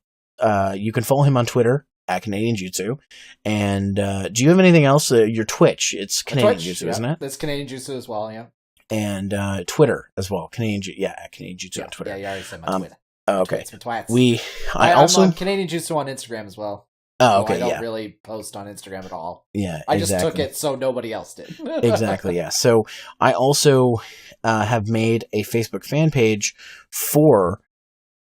you can follow him on Twitter at Canadian Jutsu. And do you have anything else? Your Twitch, it's Canadian Jutsu, isn't it? It's Canadian Jutsu as well. Yeah. And Twitter as well, Canadian Jutsu on Twitter. Yeah, you already said my Twitter. Okay. Twats. I'm on Canadian Jutsu on Instagram as well. Oh, okay. I don't really post on Instagram at all. Yeah, I just took it so nobody else did. Exactly. Yeah. So I also have made a Facebook fan page for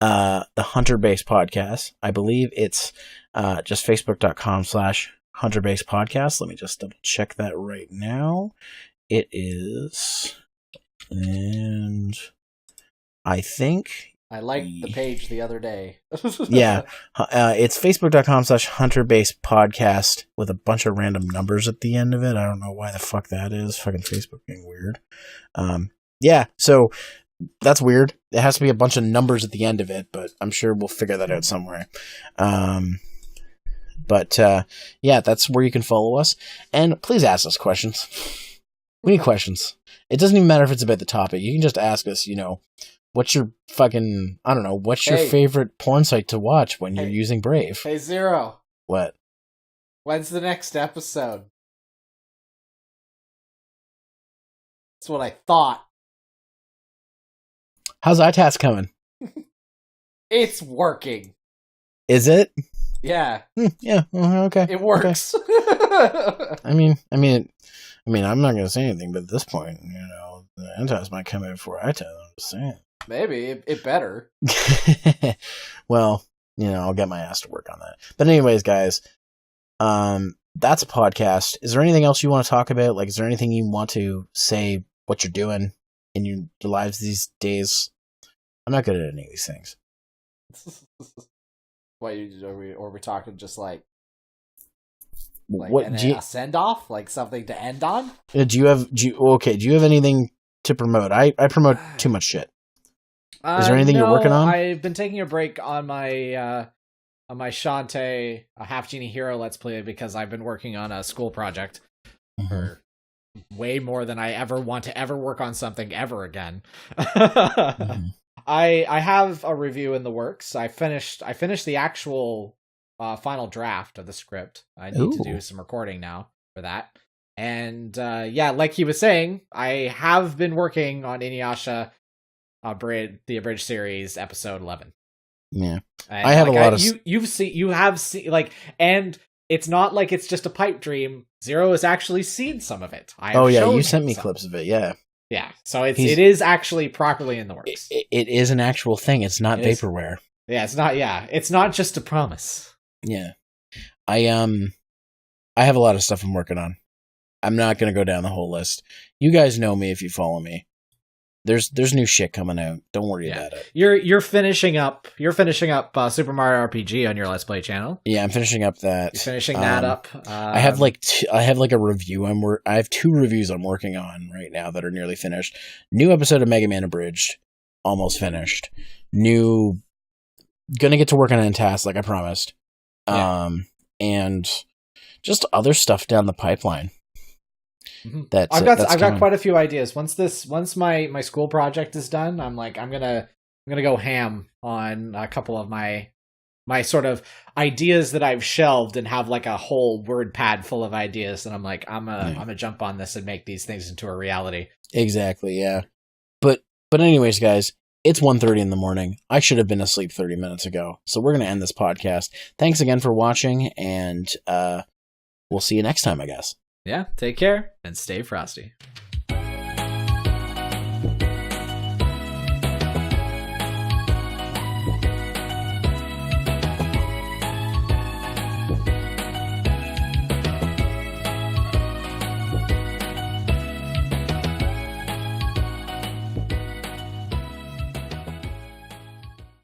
the Hunter Base Podcast. I believe it's just facebook.com/HunterBase Podcast. Let me just double check that right now. It is. And I think I liked the page the other day. Yeah. It's facebook.com/HunterBase Podcast with a bunch of random numbers at the end of it. I don't know why the fuck that is. Fucking Facebook being weird. Yeah, so that's weird. It has to be a bunch of numbers at the end of it, but I'm sure we'll figure that out somewhere. But yeah, that's where you can follow us. And please ask us questions. We need questions. It doesn't even matter if it's about the topic. You can just ask us, what's your fucking, I don't know, what's your favorite porn site to watch when you're using Brave? Hey, Zero. What? When's the next episode? That's what I thought. How's iTask coming? It's working. Is it? Yeah. Yeah. Okay. It works. Okay. I mean, I'm not gonna say anything, but at this point, the iTask might come in before iTask. I'm just saying. Maybe it better. Well, I'll get my ass to work on that. But anyways, guys, that's a podcast. Is there anything else you want to talk about? Like, is there anything you want to say? What you're doing in your lives these days? I'm not good at any of these things. What are we talking just like what a send off, like something to end on? Do you have anything to promote? I promote too much shit. Is there anything you're working on? I've been taking a break on my Shantae Half Genie Hero Let's Play because I've been working on a school project for way more than I ever want to ever work on something ever again. I have a review in the works. I finished the actual final draft of the script. I need to do some recording now for that. And yeah, like he was saying, I have been working on Inuyasha, the abridged series, episode 11. Yeah, and I have a lot of you have seen and it's not like it's just a pipe dream. Zero has actually seen some of it. You sent me clips of it. Yeah, so it is actually properly in the works. It is an actual thing. It's not vaporware. Yeah, it's not. Yeah, it's not just a promise. Yeah, I have a lot of stuff I'm working on. I'm not going to go down the whole list. You guys know me if you follow me. there's new shit coming out. Don't worry about it. You're finishing up Super Mario RPG on your Let's Play channel. Yeah, I'm finishing up that. You're finishing that up. I have like a review. I have 2 reviews I'm working on right now that are nearly finished. New episode of Mega Man Abridged, almost finished. Gonna get to work on it in tasks like I promised. And just other stuff down the pipeline. I've got quite a few ideas. Once my school project is done, I'm gonna go ham on a couple of my sort of ideas that I've shelved and have like a whole word pad full of ideas. And I'm gonna jump on this and make these things into a reality. Exactly. Yeah. But anyways, guys, it's 1:30 in the morning. I should have been asleep 30 minutes ago. So we're gonna end this podcast. Thanks again for watching, and we'll see you next time, I guess. Yeah, take care and stay frosty.